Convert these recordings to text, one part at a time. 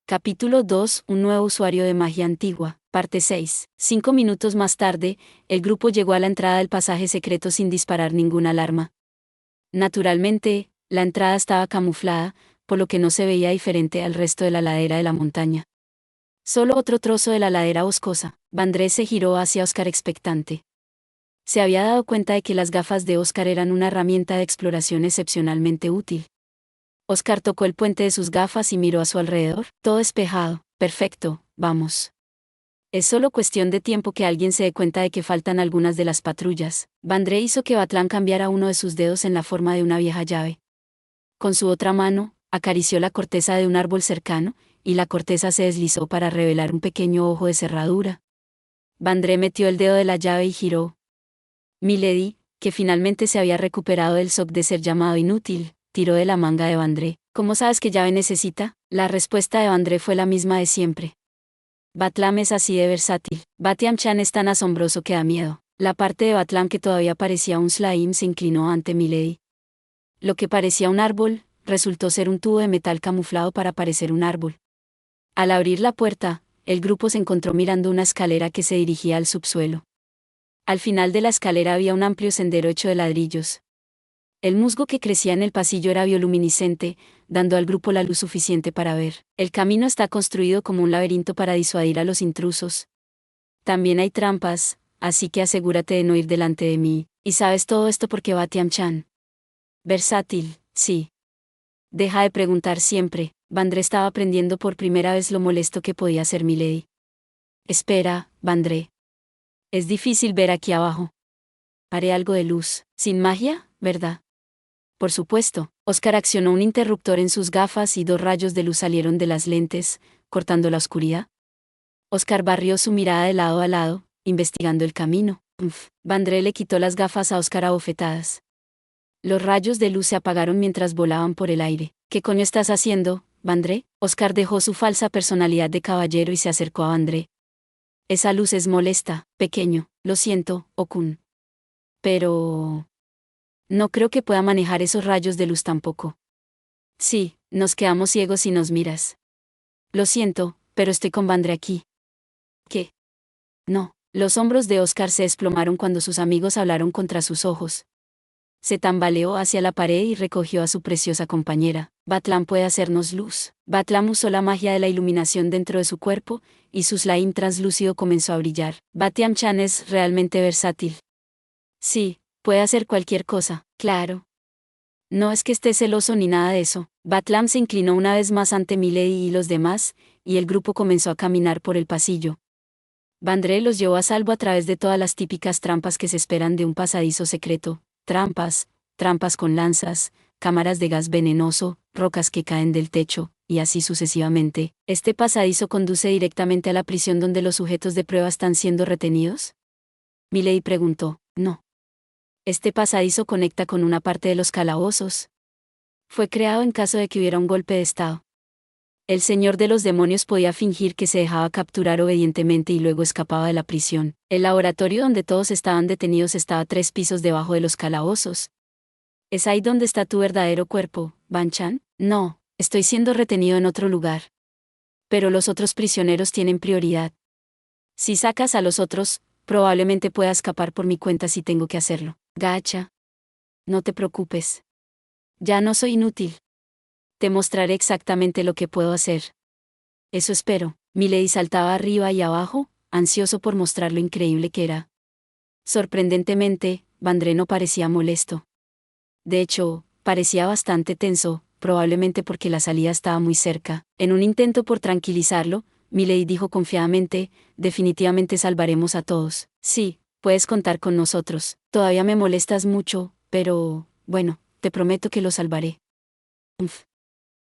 Capítulo 2. Un nuevo usuario de magia antigua. Parte 6. 5 minutos más tarde, el grupo llegó a la entrada del pasaje secreto sin disparar ninguna alarma. Naturalmente, la entrada estaba camuflada, por lo que no se veía diferente al resto de la ladera de la montaña. Solo otro trozo de la ladera boscosa. Vandrés se giró hacia Oscar expectante. Se había dado cuenta de que las gafas de Oscar eran una herramienta de exploración excepcionalmente útil. Oscar tocó el puente de sus gafas y miró a su alrededor. Todo despejado. Perfecto, vamos. Es solo cuestión de tiempo que alguien se dé cuenta de que faltan algunas de las patrullas. Vandré hizo que Batlán cambiara uno de sus dedos en la forma de una vieja llave. Con su otra mano, acarició la corteza de un árbol cercano, y la corteza se deslizó para revelar un pequeño ojo de cerradura. Vandré metió el dedo de la llave y giró. Milady, que finalmente se había recuperado del shock de ser llamado inútil, tiró de la manga de Vandré. ¿Cómo sabes qué llave necesita? La respuesta de Vandré fue la misma de siempre. Batlam es así de versátil. Batiam-chan es tan asombroso que da miedo. La parte de Batlam que todavía parecía un slime se inclinó ante Milady. Lo que parecía un árbol, resultó ser un tubo de metal camuflado para parecer un árbol. Al abrir la puerta, el grupo se encontró mirando una escalera que se dirigía al subsuelo. Al final de la escalera había un amplio sendero hecho de ladrillos. El musgo que crecía en el pasillo era bioluminiscente, dando al grupo la luz suficiente para ver. El camino está construido como un laberinto para disuadir a los intrusos. También hay trampas, así que asegúrate de no ir delante de mí. ¿Y sabes todo esto porque Batiam-chan? Versátil, sí. Deja de preguntar siempre. Vandré estaba aprendiendo por primera vez lo molesto que podía ser Milady. Espera, Vandré. Es difícil ver aquí abajo. Haré algo de luz. Sin magia, ¿verdad? Por supuesto, Oscar accionó un interruptor en sus gafas y 2 rayos de luz salieron de las lentes, cortando la oscuridad. Oscar barrió su mirada de lado a lado, investigando el camino. Vandré le quitó las gafas a Oscar a bofetadas. Los rayos de luz se apagaron mientras volaban por el aire. ¿Qué coño estás haciendo, Vandré? Oscar dejó su falsa personalidad de caballero y se acercó a Vandré. Esa luz es molesta, pequeño, lo siento, Okun. Pero... no creo que pueda manejar esos rayos de luz tampoco. Sí, nos quedamos ciegos si nos miras. Lo siento, pero estoy con Vandré aquí. ¿Qué? No. Los hombros de Oscar se desplomaron cuando sus amigos hablaron contra sus ojos. Se tambaleó hacia la pared y recogió a su preciosa compañera. Batlam puede hacernos luz. Batlam usó la magia de la iluminación dentro de su cuerpo, y su slime translúcido comenzó a brillar. Batiam-chan es realmente versátil. Sí, puede hacer cualquier cosa, claro. No es que esté celoso ni nada de eso. Batlam se inclinó una vez más ante Milady y los demás, y el grupo comenzó a caminar por el pasillo. Vandré los llevó a salvo a través de todas las típicas trampas que se esperan de un pasadizo secreto. Trampas con lanzas, cámaras de gas venenoso, rocas que caen del techo, y así sucesivamente. ¿Este pasadizo conduce directamente a la prisión donde los sujetos de prueba están siendo retenidos? Milady preguntó. No. Este pasadizo conecta con una parte de los calabozos. Fue creado en caso de que hubiera un golpe de estado. El señor de los demonios podía fingir que se dejaba capturar obedientemente y luego escapaba de la prisión. El laboratorio donde todos estaban detenidos estaba 3 pisos debajo de los calabozos. ¿Es ahí donde está tu verdadero cuerpo, Ban-chan? No, estoy siendo retenido en otro lugar. Pero los otros prisioneros tienen prioridad. Si sacas a los otros, probablemente pueda escapar por mi cuenta si tengo que hacerlo. Gacha. No te preocupes. Ya no soy inútil. Te mostraré exactamente lo que puedo hacer. Eso espero. Milady saltaba arriba y abajo, ansioso por mostrar lo increíble que era. Sorprendentemente, Vandré no parecía molesto. De hecho, parecía bastante tenso, probablemente porque la salida estaba muy cerca. En un intento por tranquilizarlo, Milady dijo confiadamente, definitivamente salvaremos a todos. Sí, puedes contar con nosotros. Todavía me molestas mucho, pero, bueno, te prometo que lo salvaré.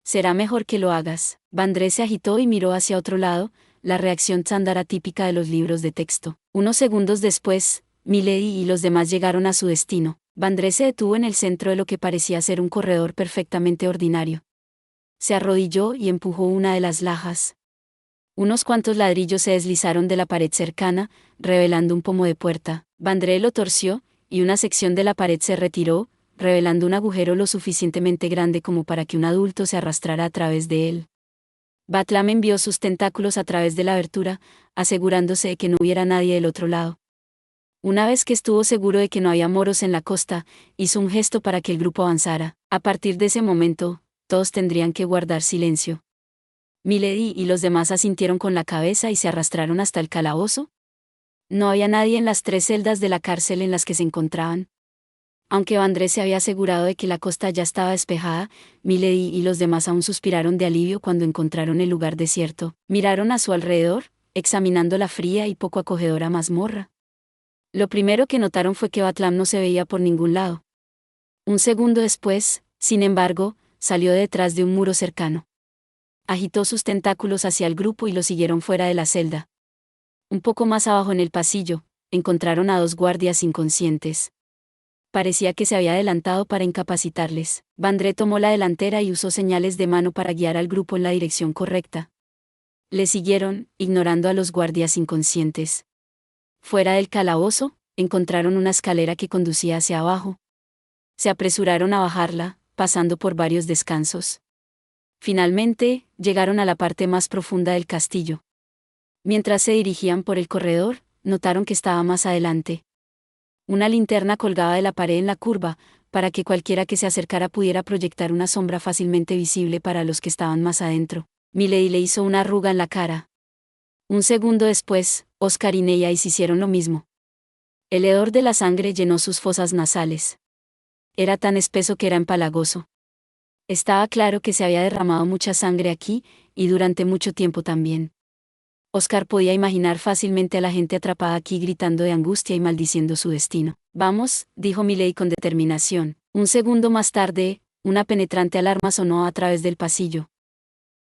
Será mejor que lo hagas. Vandré se agitó y miró hacia otro lado, la reacción chándara típica de los libros de texto. Unos segundos después, Milady y los demás llegaron a su destino. Vandré se detuvo en el centro de lo que parecía ser un corredor perfectamente ordinario. Se arrodilló y empujó una de las lajas. Unos cuantos ladrillos se deslizaron de la pared cercana, revelando un pomo de puerta. Vandré lo torció, y una sección de la pared se retiró, revelando un agujero lo suficientemente grande como para que un adulto se arrastrara a través de él. Batlam envió sus tentáculos a través de la abertura, asegurándose de que no hubiera nadie del otro lado. Una vez que estuvo seguro de que no había moros en la costa, hizo un gesto para que el grupo avanzara. A partir de ese momento, todos tendrían que guardar silencio. Milady y los demás asintieron con la cabeza y se arrastraron hasta el calabozo. No había nadie en las 3 celdas de la cárcel en las que se encontraban. Aunque Vandrés se había asegurado de que la costa ya estaba despejada, Milady y los demás aún suspiraron de alivio cuando encontraron el lugar desierto. Miraron a su alrededor, examinando la fría y poco acogedora mazmorra. Lo primero que notaron fue que Batlam no se veía por ningún lado. Un segundo después, sin embargo, salió de detrás de un muro cercano. Agitó sus tentáculos hacia el grupo y lo siguieron fuera de la celda. Un poco más abajo en el pasillo, encontraron a 2 guardias inconscientes. Parecía que se había adelantado para incapacitarles. Vandré tomó la delantera y usó señales de mano para guiar al grupo en la dirección correcta. Le siguieron, ignorando a los guardias inconscientes. Fuera del calabozo, encontraron una escalera que conducía hacia abajo. Se apresuraron a bajarla, pasando por varios descansos. Finalmente, llegaron a la parte más profunda del castillo. Mientras se dirigían por el corredor, notaron que estaba más adelante. Una linterna colgaba de la pared en la curva, para que cualquiera que se acercara pudiera proyectar una sombra fácilmente visible para los que estaban más adentro. Milady le hizo una arruga en la cara. Un segundo después, Oscar y Neais hicieron lo mismo. El hedor de la sangre llenó sus fosas nasales. Era tan espeso que era empalagoso. Estaba claro que se había derramado mucha sangre aquí, y durante mucho tiempo también. Oscar podía imaginar fácilmente a la gente atrapada aquí gritando de angustia y maldiciendo su destino. Vamos, dijo Milady con determinación. Un segundo más tarde, una penetrante alarma sonó a través del pasillo.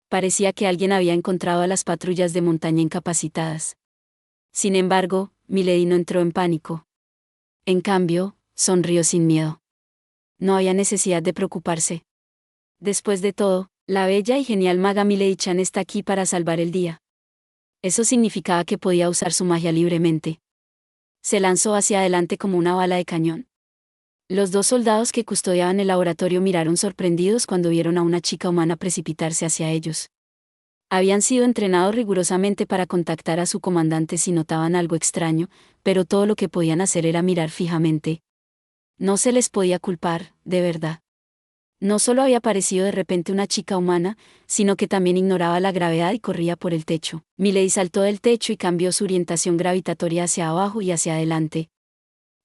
Parecía que alguien había encontrado a las patrullas de montaña incapacitadas. Sin embargo, Milady no entró en pánico. En cambio, sonrió sin miedo. No había necesidad de preocuparse. Después de todo, la bella y genial maga Milady Chan está aquí para salvar el día. Eso significaba que podía usar su magia libremente. Se lanzó hacia adelante como una bala de cañón. Los 2 soldados que custodiaban el laboratorio miraron sorprendidos cuando vieron a una chica humana precipitarse hacia ellos. Habían sido entrenados rigurosamente para contactar a su comandante si notaban algo extraño, pero todo lo que podían hacer era mirar fijamente. No se les podía culpar, de verdad. No solo había aparecido de repente una chica humana, sino que también ignoraba la gravedad y corría por el techo. Milady saltó del techo y cambió su orientación gravitatoria hacia abajo y hacia adelante.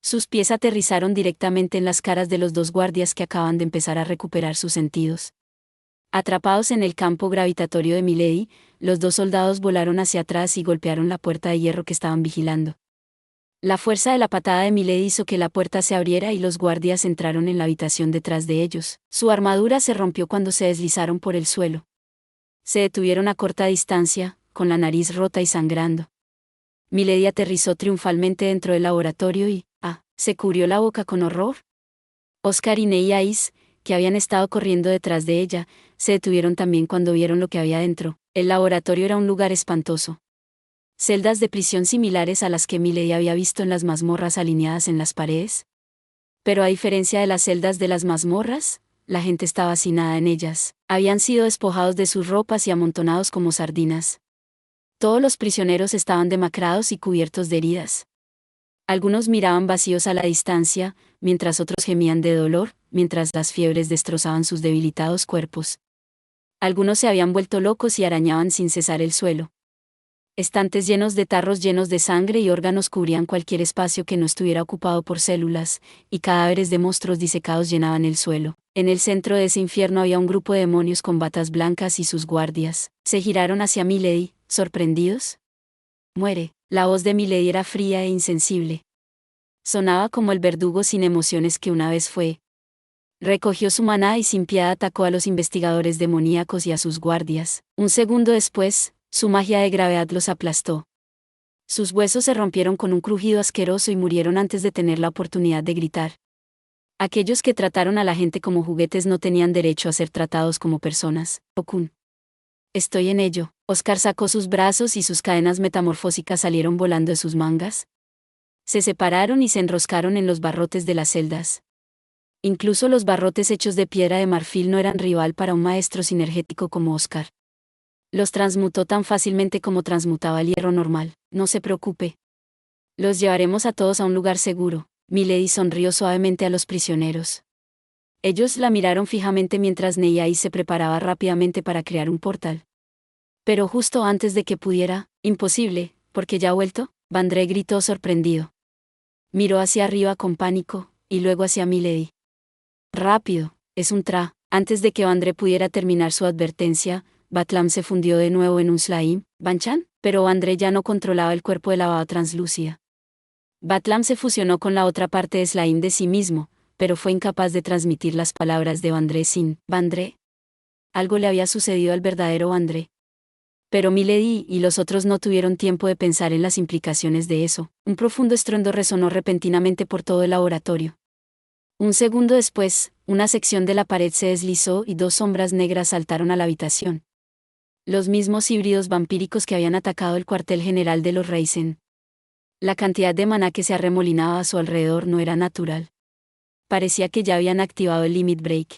Sus pies aterrizaron directamente en las caras de los 2 guardias que acaban de empezar a recuperar sus sentidos. Atrapados en el campo gravitatorio de Milady, los 2 soldados volaron hacia atrás y golpearon la puerta de hierro que estaban vigilando. La fuerza de la patada de Milady hizo que la puerta se abriera y los guardias entraron en la habitación detrás de ellos. Su armadura se rompió cuando se deslizaron por el suelo. Se detuvieron a corta distancia, con la nariz rota y sangrando. Milady aterrizó triunfalmente dentro del laboratorio y, se cubrió la boca con horror. Oscar y Neais, que habían estado corriendo detrás de ella, se detuvieron también cuando vieron lo que había dentro. El laboratorio era un lugar espantoso. Celdas de prisión similares a las que Milady había visto en las mazmorras alineadas en las paredes. Pero a diferencia de las celdas de las mazmorras, la gente estaba hacinada en ellas. Habían sido despojados de sus ropas y amontonados como sardinas. Todos los prisioneros estaban demacrados y cubiertos de heridas. Algunos miraban vacíos a la distancia, mientras otros gemían de dolor, mientras las fiebres destrozaban sus debilitados cuerpos. Algunos se habían vuelto locos y arañaban sin cesar el suelo. Estantes llenos de tarros llenos de sangre y órganos cubrían cualquier espacio que no estuviera ocupado por células, y cadáveres de monstruos disecados llenaban el suelo. En el centro de ese infierno había un grupo de demonios con batas blancas y sus guardias. Se giraron hacia Milady, sorprendidos. «Muere». La voz de Milady era fría e insensible. Sonaba como el verdugo sin emociones que una vez fue. Recogió su maná y sin piedad atacó a los investigadores demoníacos y a sus guardias. Un segundo después, su magia de gravedad los aplastó. Sus huesos se rompieron con un crujido asqueroso y murieron antes de tener la oportunidad de gritar. Aquellos que trataron a la gente como juguetes no tenían derecho a ser tratados como personas. Okun. Estoy en ello. Oscar sacó sus brazos y sus cadenas metamorfósicas salieron volando de sus mangas. Se separaron y se enroscaron en los barrotes de las celdas. Incluso los barrotes hechos de piedra de marfil no eran rival para un maestro sinergético como Oscar. Los transmutó tan fácilmente como transmutaba el hierro normal. No se preocupe. Los llevaremos a todos a un lugar seguro. Milady sonrió suavemente a los prisioneros. Ellos la miraron fijamente mientras Neyais se preparaba rápidamente para crear un portal. Pero justo antes de que pudiera, imposible, porque ya ha vuelto, Vandré gritó sorprendido. Miró hacia arriba con pánico, y luego hacia Milady. Rápido, es un tra. Antes de que Vandré pudiera terminar su advertencia, Batlam se fundió de nuevo en un slime, Banchan, pero Vandré ya no controlaba el cuerpo de la baba translúcida. Batlam se fusionó con la otra parte de slime de sí mismo, pero fue incapaz de transmitir las palabras de Vandré sin Vandré. Algo le había sucedido al verdadero Vandré. Pero Milady y los otros no tuvieron tiempo de pensar en las implicaciones de eso. Un profundo estruendo resonó repentinamente por todo el laboratorio. Un segundo después, una sección de la pared se deslizó y dos sombras negras saltaron a la habitación. Los mismos híbridos vampíricos que habían atacado el cuartel general de los Reisen. La cantidad de maná que se arremolinaba a su alrededor no era natural. Parecía que ya habían activado el Limit Break.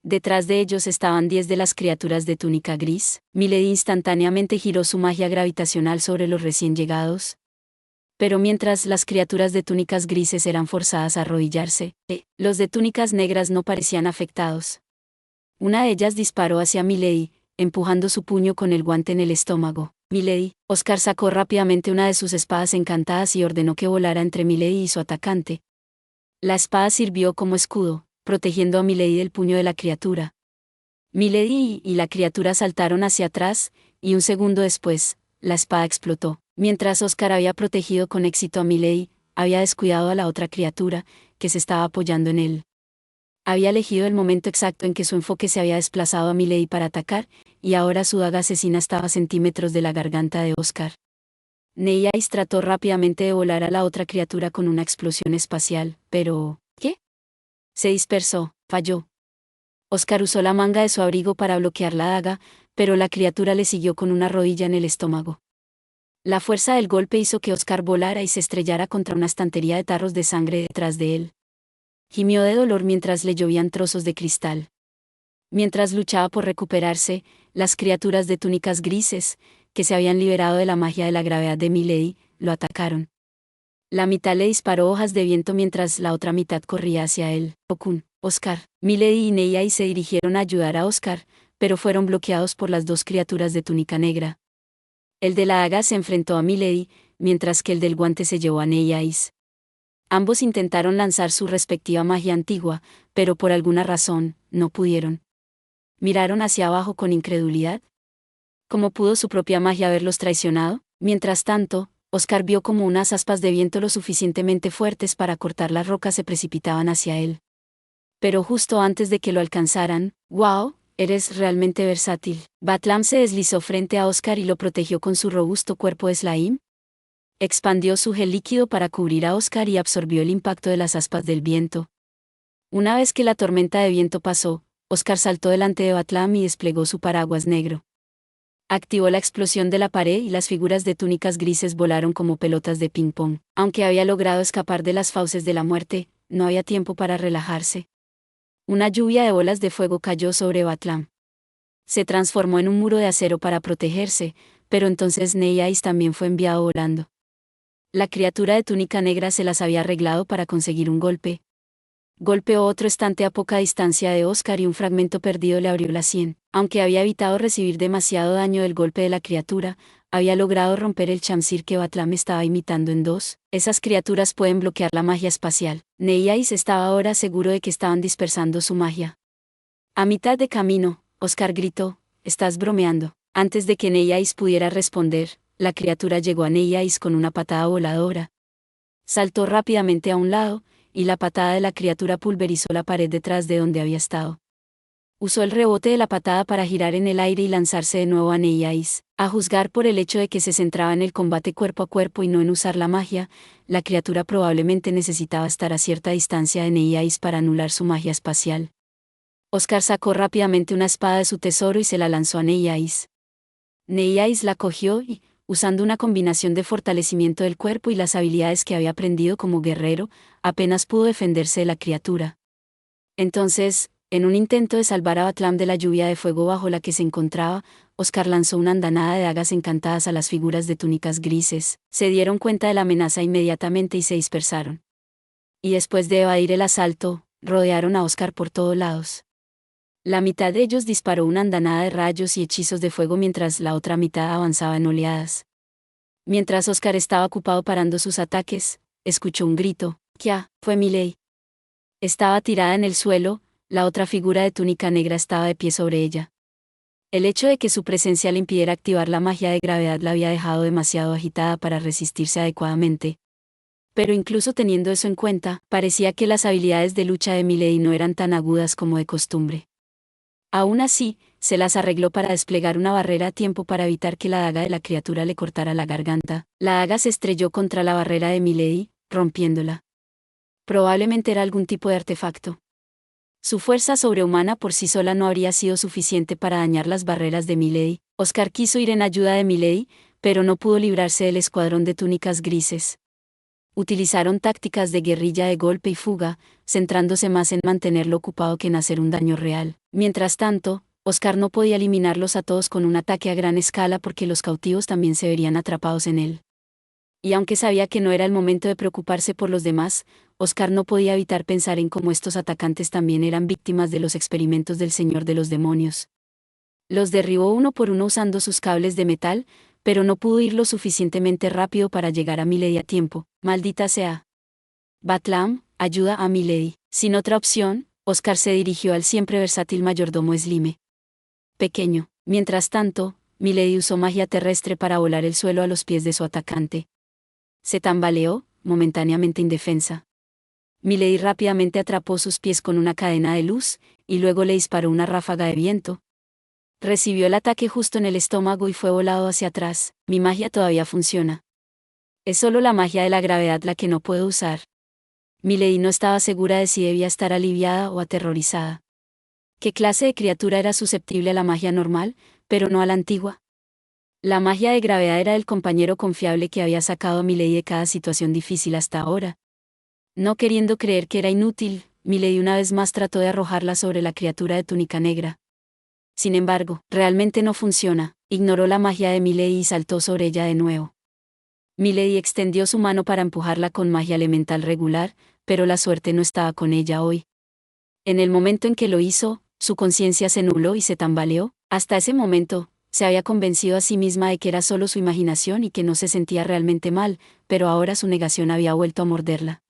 Detrás de ellos estaban 10 de las criaturas de túnica gris. Milady instantáneamente giró su magia gravitacional sobre los recién llegados. Pero mientras las criaturas de túnicas grises eran forzadas a arrodillarse, los de túnicas negras no parecían afectados. Una de ellas disparó hacia Milady, empujando su puño con el guante en el estómago. Milady, Oscar sacó rápidamente una de sus espadas encantadas y ordenó que volara entre Milady y su atacante. La espada sirvió como escudo, protegiendo a Milady del puño de la criatura. Milady y la criatura saltaron hacia atrás, y un segundo después, la espada explotó. Mientras Oscar había protegido con éxito a Milady, había descuidado a la otra criatura, que se estaba apoyando en él. Había elegido el momento exacto en que su enfoque se había desplazado a Milady para atacar, y ahora su daga asesina estaba a centímetros de la garganta de Oscar. Neyais trató rápidamente de volar a la otra criatura con una explosión espacial, pero ¿qué? Se dispersó, falló. Oscar usó la manga de su abrigo para bloquear la daga, pero la criatura le siguió con una rodilla en el estómago. La fuerza del golpe hizo que Oscar volara y se estrellara contra una estantería de tarros de sangre detrás de él. Gimió de dolor mientras le llovían trozos de cristal. Mientras luchaba por recuperarse, las criaturas de túnicas grises, que se habían liberado de la magia de la gravedad de Milady, lo atacaron. La mitad le disparó hojas de viento mientras la otra mitad corría hacia él. Okun, Oscar, Milady y Neyais se dirigieron a ayudar a Oscar, pero fueron bloqueados por las dos criaturas de túnica negra. El de la daga se enfrentó a Milady, mientras que el del guante se llevó a Neyais. Ambos intentaron lanzar su respectiva magia antigua, pero por alguna razón, no pudieron. Miraron hacia abajo con incredulidad. ¿Cómo pudo su propia magia haberlos traicionado? Mientras tanto, Oscar vio como unas aspas de viento lo suficientemente fuertes para cortar las rocas se precipitaban hacia él. Pero justo antes de que lo alcanzaran, ¡wow! Eres realmente versátil. Batlam se deslizó frente a Oscar y lo protegió con su robusto cuerpo de slime. Expandió su gel líquido para cubrir a Oscar y absorbió el impacto de las aspas del viento. Una vez que la tormenta de viento pasó, Oscar saltó delante de Batlam y desplegó su paraguas negro. Activó la explosión de la pared y las figuras de túnicas grises volaron como pelotas de ping-pong. Aunque había logrado escapar de las fauces de la muerte, no había tiempo para relajarse. Una lluvia de bolas de fuego cayó sobre Batlam. Se transformó en un muro de acero para protegerse, pero entonces Neyais también fue enviado volando. La criatura de túnica negra se las había arreglado para conseguir un golpe. Golpeó otro estante a poca distancia de Oscar y un fragmento perdido le abrió la sien. Aunque había evitado recibir demasiado daño del golpe de la criatura, había logrado romper el chamsir que Batlam estaba imitando en dos. Esas criaturas pueden bloquear la magia espacial. Neyais estaba ahora seguro de que estaban dispersando su magia. A mitad de camino, Oscar gritó, «¿Estás bromeando?» Antes de que Neyais pudiera responder, la criatura llegó a Neyais con una patada voladora. Saltó rápidamente a un lado, y la patada de la criatura pulverizó la pared detrás de donde había estado. Usó el rebote de la patada para girar en el aire y lanzarse de nuevo a Neyais. A juzgar por el hecho de que se centraba en el combate cuerpo a cuerpo y no en usar la magia, la criatura probablemente necesitaba estar a cierta distancia de Neyais para anular su magia espacial. Oscar sacó rápidamente una espada de su tesoro y se la lanzó a Neyais. Neyais la cogió y, usando una combinación de fortalecimiento del cuerpo y las habilidades que había aprendido como guerrero, apenas pudo defenderse de la criatura. Entonces, En un intento de salvar a Batlam de la lluvia de fuego bajo la que se encontraba, Oscar lanzó una andanada de dagas encantadas a las figuras de túnicas grises. Se dieron cuenta de la amenaza inmediatamente y se dispersaron. Y después de evadir el asalto, rodearon a Oscar por todos lados. La mitad de ellos disparó una andanada de rayos y hechizos de fuego mientras la otra mitad avanzaba en oleadas. Mientras Oscar estaba ocupado parando sus ataques, escuchó un grito. «¡Kia!», fue Miley. Estaba tirada en el suelo, la otra figura de túnica negra estaba de pie sobre ella. El hecho de que su presencia le impidiera activar la magia de gravedad la había dejado demasiado agitada para resistirse adecuadamente. Pero incluso teniendo eso en cuenta, parecía que las habilidades de lucha de Miley no eran tan agudas como de costumbre. Aún así, se las arregló para desplegar una barrera a tiempo para evitar que la daga de la criatura le cortara la garganta. La daga se estrelló contra la barrera de Milady, rompiéndola. Probablemente era algún tipo de artefacto. Su fuerza sobrehumana por sí sola no habría sido suficiente para dañar las barreras de Milady. Oscar quiso ir en ayuda de Milady, pero no pudo librarse del escuadrón de túnicas grises. Utilizaron tácticas de guerrilla de golpe y fuga, centrándose más en mantenerlo ocupado que en hacer un daño real. Mientras tanto, Oscar no podía eliminarlos a todos con un ataque a gran escala porque los cautivos también se verían atrapados en él. Y aunque sabía que no era el momento de preocuparse por los demás, Oscar no podía evitar pensar en cómo estos atacantes también eran víctimas de los experimentos del Señor de los Demonios. Los derribó uno por uno usando sus cables de metal, pero no pudo ir lo suficientemente rápido para llegar a Milady a tiempo. «Maldita sea. Batlam, ayuda a Milady». Sin otra opción, Oscar se dirigió al siempre versátil mayordomo Slime. Pequeño. Mientras tanto, Milady usó magia terrestre para volar el suelo a los pies de su atacante. Se tambaleó, momentáneamente indefensa. Milady rápidamente atrapó sus pies con una cadena de luz, y luego le disparó una ráfaga de viento. Recibió el ataque justo en el estómago y fue volado hacia atrás. «Mi magia todavía funciona. Es solo la magia de la gravedad la que no puedo usar». Milady no estaba segura de si debía estar aliviada o aterrorizada. ¿Qué clase de criatura era susceptible a la magia normal, pero no a la antigua? La magia de gravedad era el compañero confiable que había sacado a Milady de cada situación difícil hasta ahora. No queriendo creer que era inútil, Milady una vez más trató de arrojarla sobre la criatura de túnica negra. Sin embargo, realmente no funciona. Ignoró la magia de Milady y saltó sobre ella de nuevo. Milady extendió su mano para empujarla con magia elemental regular, pero la suerte no estaba con ella hoy. En el momento en que lo hizo, su conciencia se nubló y se tambaleó. Hasta ese momento, se había convencido a sí misma de que era solo su imaginación y que no se sentía realmente mal, pero ahora su negación había vuelto a morderla.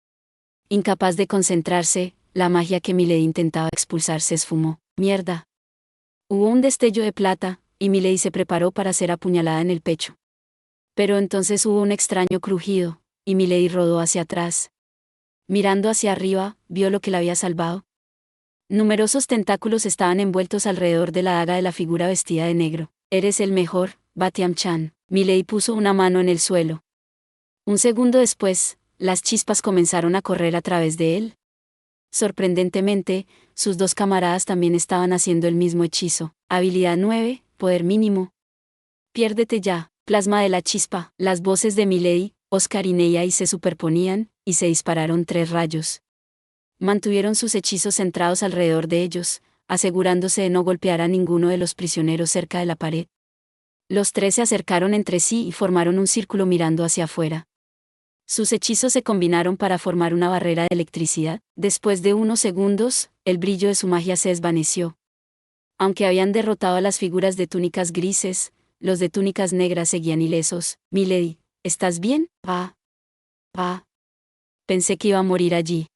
Incapaz de concentrarse, la magia que Milady intentaba expulsar se esfumó. «Mierda». Hubo un destello de plata, y Milady se preparó para ser apuñalada en el pecho. Pero entonces hubo un extraño crujido, y Milady rodó hacia atrás. Mirando hacia arriba, vio lo que la había salvado. Numerosos tentáculos estaban envueltos alrededor de la daga de la figura vestida de negro. «Eres el mejor, Batiam-chan». Milady puso una mano en el suelo. Un segundo después, las chispas comenzaron a correr a través de él. Sorprendentemente, sus dos camaradas también estaban haciendo el mismo hechizo. Habilidad 9, poder mínimo. «Piérdete ya, plasma de la chispa». Las voces de Milady, Oscar y Neyai se superponían, y se dispararon 3 rayos. Mantuvieron sus hechizos centrados alrededor de ellos, asegurándose de no golpear a ninguno de los prisioneros cerca de la pared. Los 3 se acercaron entre sí y formaron un círculo mirando hacia afuera. Sus hechizos se combinaron para formar una barrera de electricidad. Después de unos segundos, el brillo de su magia se desvaneció. Aunque habían derrotado a las figuras de túnicas grises, los de túnicas negras seguían ilesos. «Milady, ¿estás bien?» «Ah. Pensé que iba a morir allí.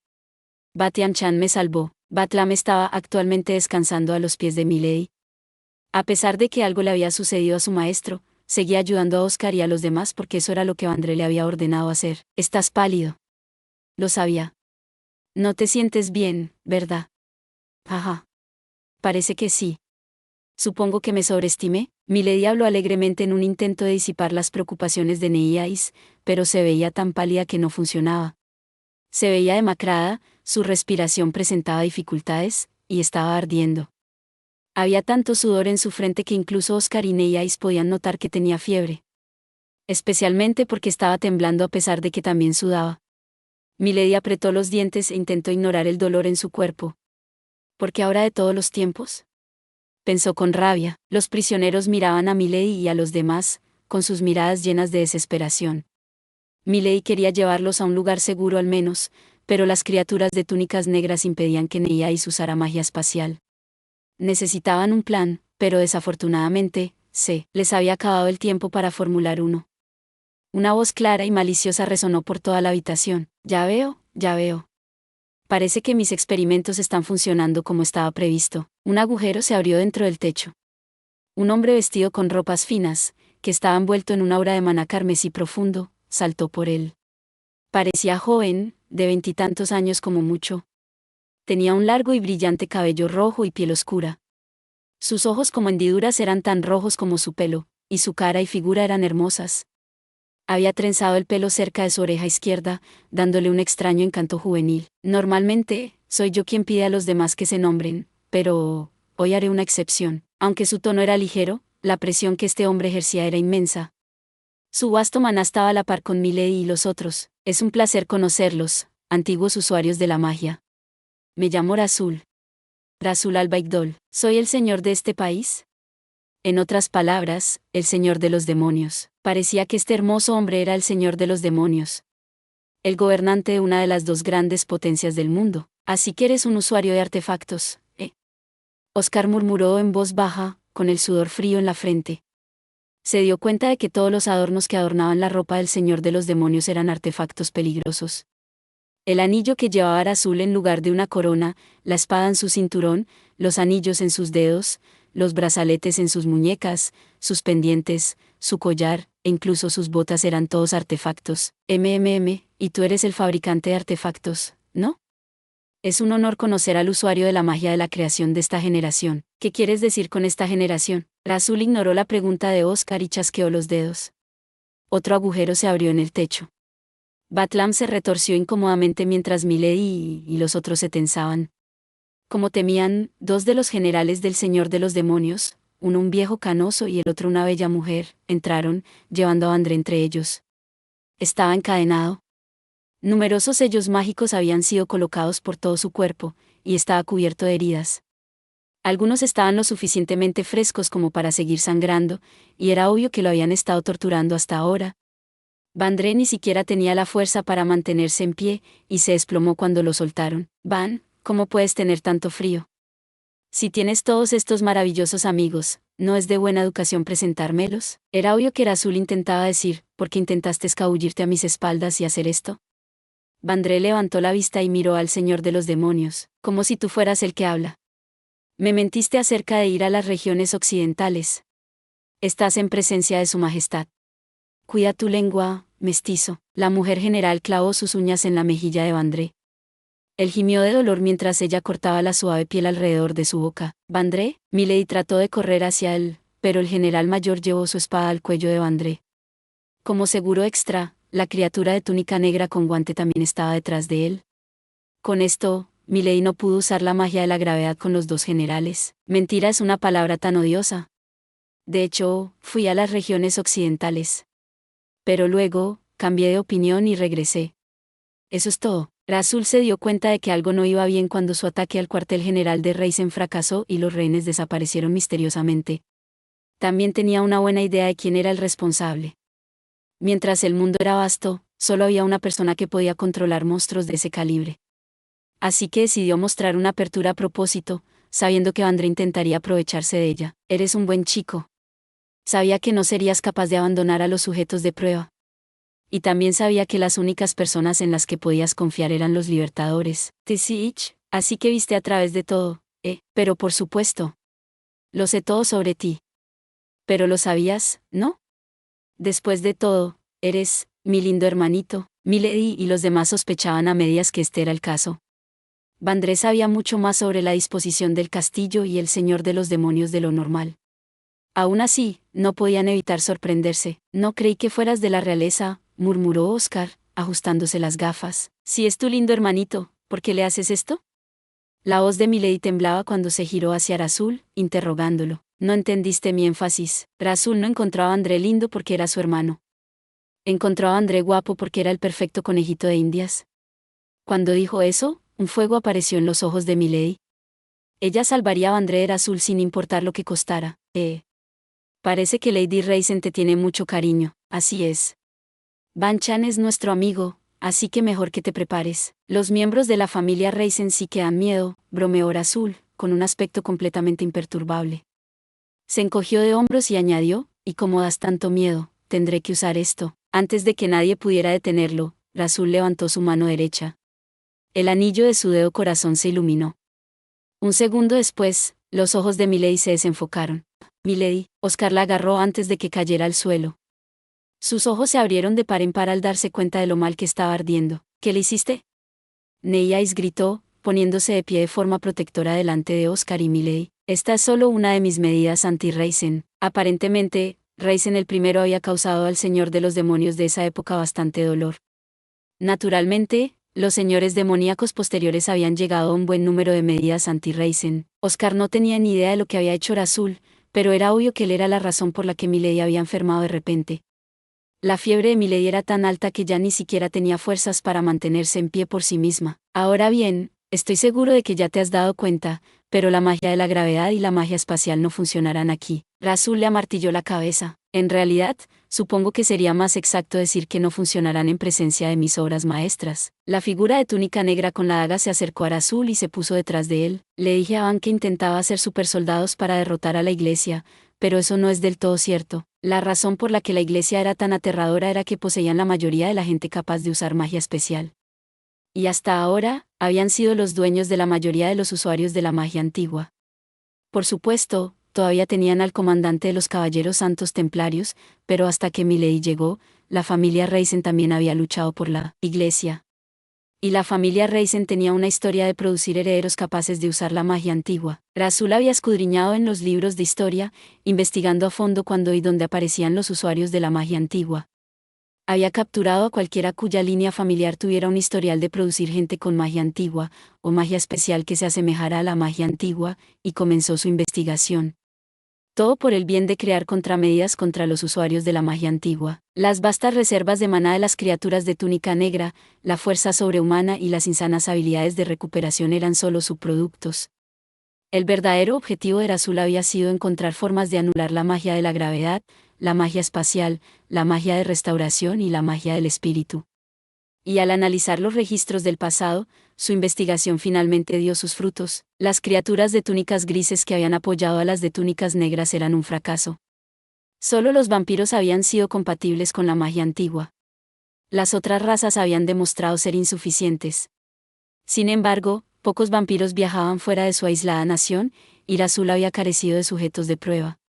Batiam-chan me salvó». Batlam estaba actualmente descansando a los pies de Milady. A pesar de que algo le había sucedido a su maestro, seguía ayudando a Oscar y a los demás porque eso era lo que Vandré le había ordenado hacer. «Estás pálido». Lo sabía. «No te sientes bien, ¿verdad?» «Ajá. Parece que sí. Supongo que me sobreestimé». Milady habló alegremente en un intento de disipar las preocupaciones de Neyais, pero se veía tan pálida que no funcionaba. Se veía demacrada, su respiración presentaba dificultades, y estaba ardiendo. Había tanto sudor en su frente que incluso Oscar y Neyais podían notar que tenía fiebre. Especialmente porque estaba temblando a pesar de que también sudaba. Milady apretó los dientes e intentó ignorar el dolor en su cuerpo. ¿Por qué ahora de todos los tiempos? Pensó con rabia. Los prisioneros miraban a Milady y a los demás, con sus miradas llenas de desesperación. Milady quería llevarlos a un lugar seguro al menos, pero las criaturas de túnicas negras impedían que Neíais usara magia espacial. Necesitaban un plan, pero desafortunadamente, se les había acabado el tiempo para formular uno. Una voz clara y maliciosa resonó por toda la habitación. Ya veo, ya veo. Parece que mis experimentos están funcionando como estaba previsto. Un agujero se abrió dentro del techo. Un hombre vestido con ropas finas, que estaba envuelto en una aura de maná carmesí profundo, saltó por él. Parecía joven, de 20 años como mucho. Tenía un largo y brillante cabello rojo y piel oscura. Sus ojos como hendiduras eran tan rojos como su pelo, y su cara y figura eran hermosas. Había trenzado el pelo cerca de su oreja izquierda, dándole un extraño encanto juvenil. Normalmente, soy yo quien pide a los demás que se nombren, pero hoy haré una excepción. Aunque su tono era ligero, la presión que este hombre ejercía era inmensa. Su vasto maná estaba a la par con Milady y los otros. Es un placer conocerlos, antiguos usuarios de la magia. Me llamo Razul. Razul al-Baigdol. ¿Soy el señor de este país? En otras palabras, el señor de los demonios. Parecía que este hermoso hombre era el señor de los demonios. El gobernante de una de las dos grandes potencias del mundo. Así que eres un usuario de artefactos, ¿eh? Oscar murmuró en voz baja, con el sudor frío en la frente. Se dio cuenta de que todos los adornos que adornaban la ropa del señor de los demonios eran artefactos peligrosos. El anillo que llevaba era azul en lugar de una corona, la espada en su cinturón, los anillos en sus dedos, los brazaletes en sus muñecas, sus pendientes, su collar, e incluso sus botas eran todos artefactos. Y tú eres el fabricante de artefactos, ¿no? Es un honor conocer al usuario de la magia de la creación de esta generación. ¿Qué quieres decir con esta generación? Razul ignoró la pregunta de Oscar y chasqueó los dedos. Otro agujero se abrió en el techo. Batlam se retorció incómodamente mientras Milady y los otros se tensaban. Como temían, dos de los generales del Señor de los Demonios, uno un viejo canoso y el otro una bella mujer, entraron, llevando a André entre ellos. Estaba encadenado. Numerosos sellos mágicos habían sido colocados por todo su cuerpo, y estaba cubierto de heridas. Algunos estaban lo suficientemente frescos como para seguir sangrando, y era obvio que lo habían estado torturando hasta ahora. Vandré ni siquiera tenía la fuerza para mantenerse en pie, y se desplomó cuando lo soltaron. Van, ¿cómo puedes tener tanto frío? Si tienes todos estos maravillosos amigos, ¿no es de buena educación presentármelos? Era obvio que Razul intentaba decir, ¿por qué intentaste escabullirte a mis espaldas y hacer esto? Vandré levantó la vista y miró al Señor de los Demonios, como si tú fueras el que habla. Me mentiste acerca de ir a las regiones occidentales. Estás en presencia de su majestad. Cuida tu lengua, mestizo. La mujer general clavó sus uñas en la mejilla de Vandré. Él gimió de dolor mientras ella cortaba la suave piel alrededor de su boca. Vandré, Milady trató de correr hacia él, pero el general mayor llevó su espada al cuello de Vandré. Como seguro extra, la criatura de túnica negra con guante también estaba detrás de él. Con esto, Milady no pudo usar la magia de la gravedad con los dos generales. Mentira es una palabra tan odiosa. De hecho, fui a las regiones occidentales. Pero luego, cambié de opinión y regresé. Eso es todo. Razul se dio cuenta de que algo no iba bien cuando su ataque al cuartel general de Reisen fracasó y los rehenes desaparecieron misteriosamente. También tenía una buena idea de quién era el responsable. Mientras el mundo era vasto, solo había una persona que podía controlar monstruos de ese calibre. Así que decidió mostrar una apertura a propósito, sabiendo que Vandré intentaría aprovecharse de ella. Eres un buen chico. Sabía que no serías capaz de abandonar a los sujetos de prueba. Y también sabía que las únicas personas en las que podías confiar eran los libertadores. Tsich, así que viste a través de todo, pero por supuesto. Lo sé todo sobre ti. Pero lo sabías, ¿no? Después de todo, eres, mi lindo hermanito. Milady y los demás sospechaban a medias que este era el caso. Vandré sabía mucho más sobre la disposición del castillo y el señor de los demonios de lo normal. Aún así, no podían evitar sorprenderse. No creí que fueras de la realeza, murmuró Oscar, ajustándose las gafas. Si es tu lindo hermanito, ¿por qué le haces esto? La voz de Milady temblaba cuando se giró hacia Razul, interrogándolo. No entendiste mi énfasis. Razul no encontró a André lindo porque era su hermano. Encontró a André guapo porque era el perfecto conejito de Indias. Cuando dijo eso, un fuego apareció en los ojos de Milady. Ella salvaría a Vandré Azul sin importar lo que costara. Parece que Lady Raisin te tiene mucho cariño, así es. Van Chan es nuestro amigo, así que mejor que te prepares. Los miembros de la familia Raisin sí que dan miedo, bromeó Azul, con un aspecto completamente imperturbable. Se encogió de hombros y añadió, y como das tanto miedo, tendré que usar esto. Antes de que nadie pudiera detenerlo, Azul levantó su mano derecha. El anillo de su dedo corazón se iluminó. Un segundo después, los ojos de Milady se desenfocaron. Milady, Oscar la agarró antes de que cayera al suelo. Sus ojos se abrieron de par en par al darse cuenta de lo mal que estaba ardiendo. ¿Qué le hiciste? Neíais gritó, poniéndose de pie de forma protectora delante de Oscar y Milady. Esta es solo una de mis medidas anti-Raisin. Aparentemente, Raisin el primero había causado al señor de los demonios de esa época bastante dolor. Naturalmente, los señores demoníacos posteriores habían llegado a un buen número de medidas anti-Raisin. Oscar no tenía ni idea de lo que había hecho Azul, pero era obvio que él era la razón por la que Milady había enfermado de repente. La fiebre de Milady era tan alta que ya ni siquiera tenía fuerzas para mantenerse en pie por sí misma. Ahora bien, estoy seguro de que ya te has dado cuenta, pero la magia de la gravedad y la magia espacial no funcionarán aquí. Azul le amartilló la cabeza. En realidad, supongo que sería más exacto decir que no funcionarán en presencia de mis obras maestras. La figura de túnica negra con la daga se acercó a Azul y se puso detrás de él. Le dije a Van que intentaba hacer supersoldados para derrotar a la iglesia, pero eso no es del todo cierto. La razón por la que la iglesia era tan aterradora era que poseían la mayoría de la gente capaz de usar magia especial. Y hasta ahora, habían sido los dueños de la mayoría de los usuarios de la magia antigua. Por supuesto, todavía tenían al comandante de los Caballeros Santos Templarios, pero hasta que Milady llegó, la familia Raisin también había luchado por la iglesia. Y la familia Raisin tenía una historia de producir herederos capaces de usar la magia antigua. Azul había escudriñado en los libros de historia, investigando a fondo cuándo y dónde aparecían los usuarios de la magia antigua. Había capturado a cualquiera cuya línea familiar tuviera un historial de producir gente con magia antigua, o magia especial que se asemejara a la magia antigua, y comenzó su investigación. Todo por el bien de crear contramedidas contra los usuarios de la magia antigua. Las vastas reservas de maná de las criaturas de túnica negra, la fuerza sobrehumana y las insanas habilidades de recuperación eran solo subproductos. El verdadero objetivo de Azul había sido encontrar formas de anular la magia de la gravedad, la magia espacial, la magia de restauración y la magia del espíritu. Y al analizar los registros del pasado, su investigación finalmente dio sus frutos. Las criaturas de túnicas grises que habían apoyado a las de túnicas negras eran un fracaso. Solo los vampiros habían sido compatibles con la magia antigua. Las otras razas habían demostrado ser insuficientes. Sin embargo, pocos vampiros viajaban fuera de su aislada nación, y Azul había carecido de sujetos de prueba.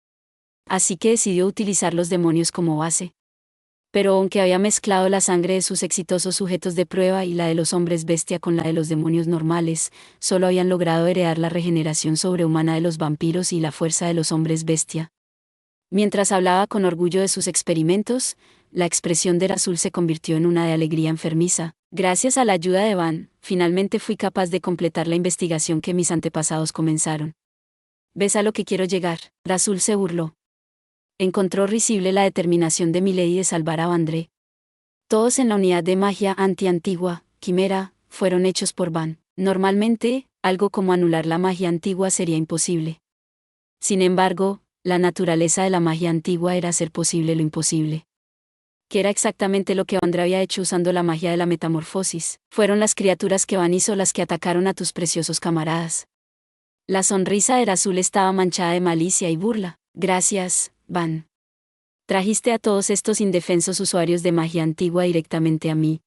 Así que decidió utilizar los demonios como base. Pero aunque había mezclado la sangre de sus exitosos sujetos de prueba y la de los hombres bestia con la de los demonios normales, solo habían logrado heredar la regeneración sobrehumana de los vampiros y la fuerza de los hombres bestia. Mientras hablaba con orgullo de sus experimentos, la expresión de Azul se convirtió en una de alegría enfermiza. Gracias a la ayuda de Van, finalmente fui capaz de completar la investigación que mis antepasados comenzaron. ¿Ves a lo que quiero llegar? Azul se burló. Encontró risible la determinación de Milady de salvar a Vandré. Todos en la unidad de magia anti-antigua, Quimera, fueron hechos por Van. Normalmente, algo como anular la magia antigua sería imposible. Sin embargo, la naturaleza de la magia antigua era hacer posible lo imposible. ¿Qué era exactamente lo que Vandré había hecho usando la magia de la metamorfosis? Fueron las criaturas que Van hizo las que atacaron a tus preciosos camaradas. La sonrisa de Azul estaba manchada de malicia y burla. Gracias, Van. Trajiste a todos estos indefensos usuarios de magia antigua directamente a mí.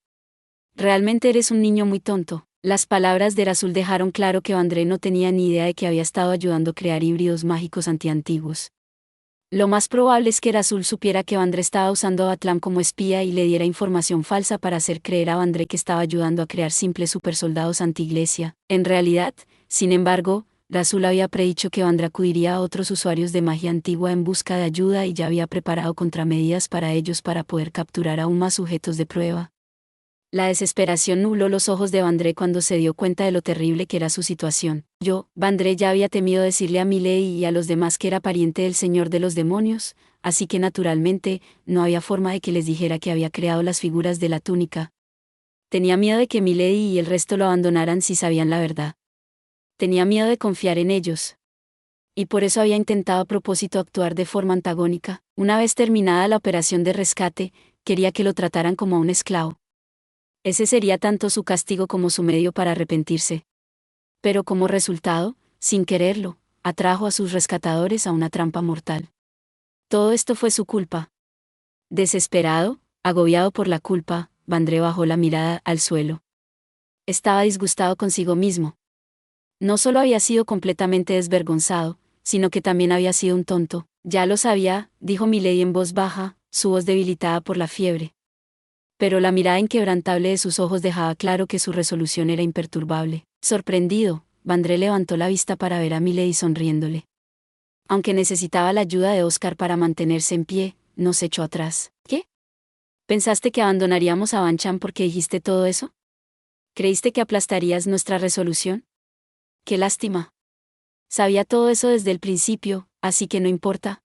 Realmente eres un niño muy tonto. Las palabras de Azul dejaron claro que Vandré no tenía ni idea de que había estado ayudando a crear híbridos mágicos antiantiguos. Lo más probable es que Azul supiera que Vandré estaba usando a Batlam como espía y le diera información falsa para hacer creer a Vandré que estaba ayudando a crear simples supersoldados anti-iglesia. En realidad, sin embargo, Azul había predicho que Vandré acudiría a otros usuarios de magia antigua en busca de ayuda y ya había preparado contramedidas para ellos para poder capturar aún más sujetos de prueba. La desesperación nubló los ojos de Vandré cuando se dio cuenta de lo terrible que era su situación. Vandré ya había temido decirle a Milady y a los demás que era pariente del Señor de los Demonios, así que naturalmente, no había forma de que les dijera que había creado las figuras de la túnica. Tenía miedo de que Milady y el resto lo abandonaran si sabían la verdad. Tenía miedo de confiar en ellos. Y por eso había intentado a propósito actuar de forma antagónica. Una vez terminada la operación de rescate, quería que lo trataran como a un esclavo. Ese sería tanto su castigo como su medio para arrepentirse. Pero como resultado, sin quererlo, atrajo a sus rescatadores a una trampa mortal. Todo esto fue su culpa. Desesperado, agobiado por la culpa, Vandré bajó la mirada al suelo. Estaba disgustado consigo mismo. No solo había sido completamente desvergonzado, sino que también había sido un tonto. Ya lo sabía, dijo Milady en voz baja, su voz debilitada por la fiebre. Pero la mirada inquebrantable de sus ojos dejaba claro que su resolución era imperturbable. Sorprendido, Vandré levantó la vista para ver a Milady sonriéndole. Aunque necesitaba la ayuda de Oscar para mantenerse en pie, no se echó atrás. ¿Qué? ¿Pensaste que abandonaríamos a Banchan porque dijiste todo eso? ¿Creíste que aplastarías nuestra resolución? ¡Qué lástima! Sabía todo eso desde el principio, así que no importa.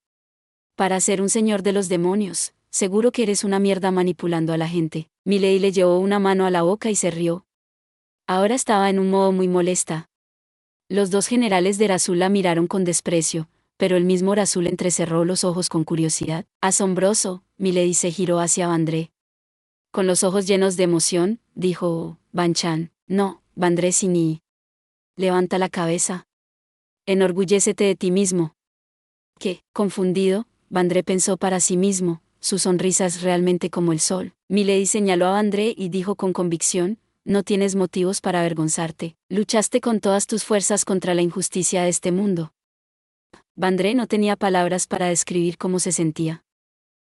Para ser un señor de los demonios, seguro que eres una mierda manipulando a la gente. Milady le llevó una mano a la boca y se rió. Ahora estaba en un modo muy molesta. Los dos generales de Razul la miraron con desprecio, pero el mismo Razul entrecerró los ojos con curiosidad. Asombroso, Milady se giró hacia Vandré. Con los ojos llenos de emoción, dijo, Banchan, no, Vandré Sini. Levanta la cabeza. Enorgullécete de ti mismo. ¿Qué? Confundido, Vandré pensó para sí mismo, su sonrisa es realmente como el sol. Milady señaló a Vandré y dijo con convicción, no tienes motivos para avergonzarte, luchaste con todas tus fuerzas contra la injusticia de este mundo. Vandré no tenía palabras para describir cómo se sentía.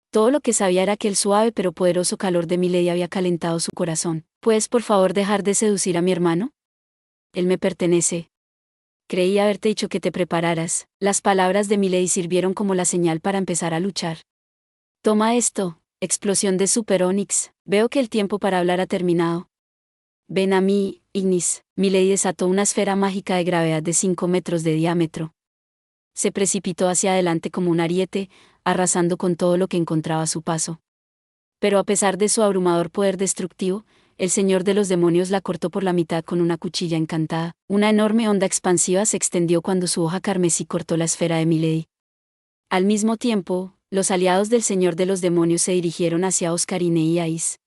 Todo lo que sabía era que el suave pero poderoso calor de Milady había calentado su corazón. ¿Puedes por favor dejar de seducir a mi hermano? Él me pertenece. Creí haberte dicho que te prepararas. Las palabras de Milady sirvieron como la señal para empezar a luchar. Toma esto, explosión de Super Onix. Veo que el tiempo para hablar ha terminado. Ven a mí, Ignis. Milady desató una esfera mágica de gravedad de 5 metros de diámetro. Se precipitó hacia adelante como un ariete, arrasando con todo lo que encontraba a su paso. Pero a pesar de su abrumador poder destructivo, el señor de los demonios la cortó por la mitad con una cuchilla encantada. Una enorme onda expansiva se extendió cuando su hoja carmesí cortó la esfera de Milady. Al mismo tiempo, los aliados del señor de los demonios se dirigieron hacia Oscar y Neíais.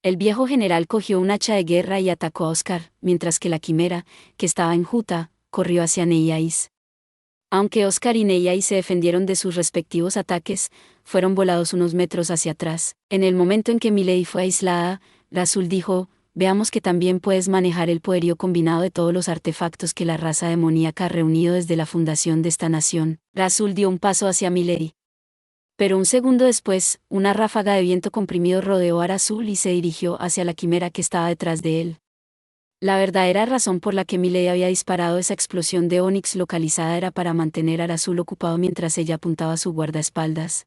El viejo general cogió un hacha de guerra y atacó a Oscar, mientras que la quimera, que estaba enjuta, corrió hacia Neíais. Aunque Oscar y Neíais se defendieron de sus respectivos ataques, fueron volados unos metros hacia atrás. En el momento en que Milady fue aislada, Razul dijo, veamos que también puedes manejar el poderío combinado de todos los artefactos que la raza demoníaca ha reunido desde la fundación de esta nación. Razul dio un paso hacia Milady. Pero un segundo después, una ráfaga de viento comprimido rodeó a Razul y se dirigió hacia la quimera que estaba detrás de él. La verdadera razón por la que Milady había disparado esa explosión de Onix localizada era para mantener a Razul ocupado mientras ella apuntaba a su guardaespaldas.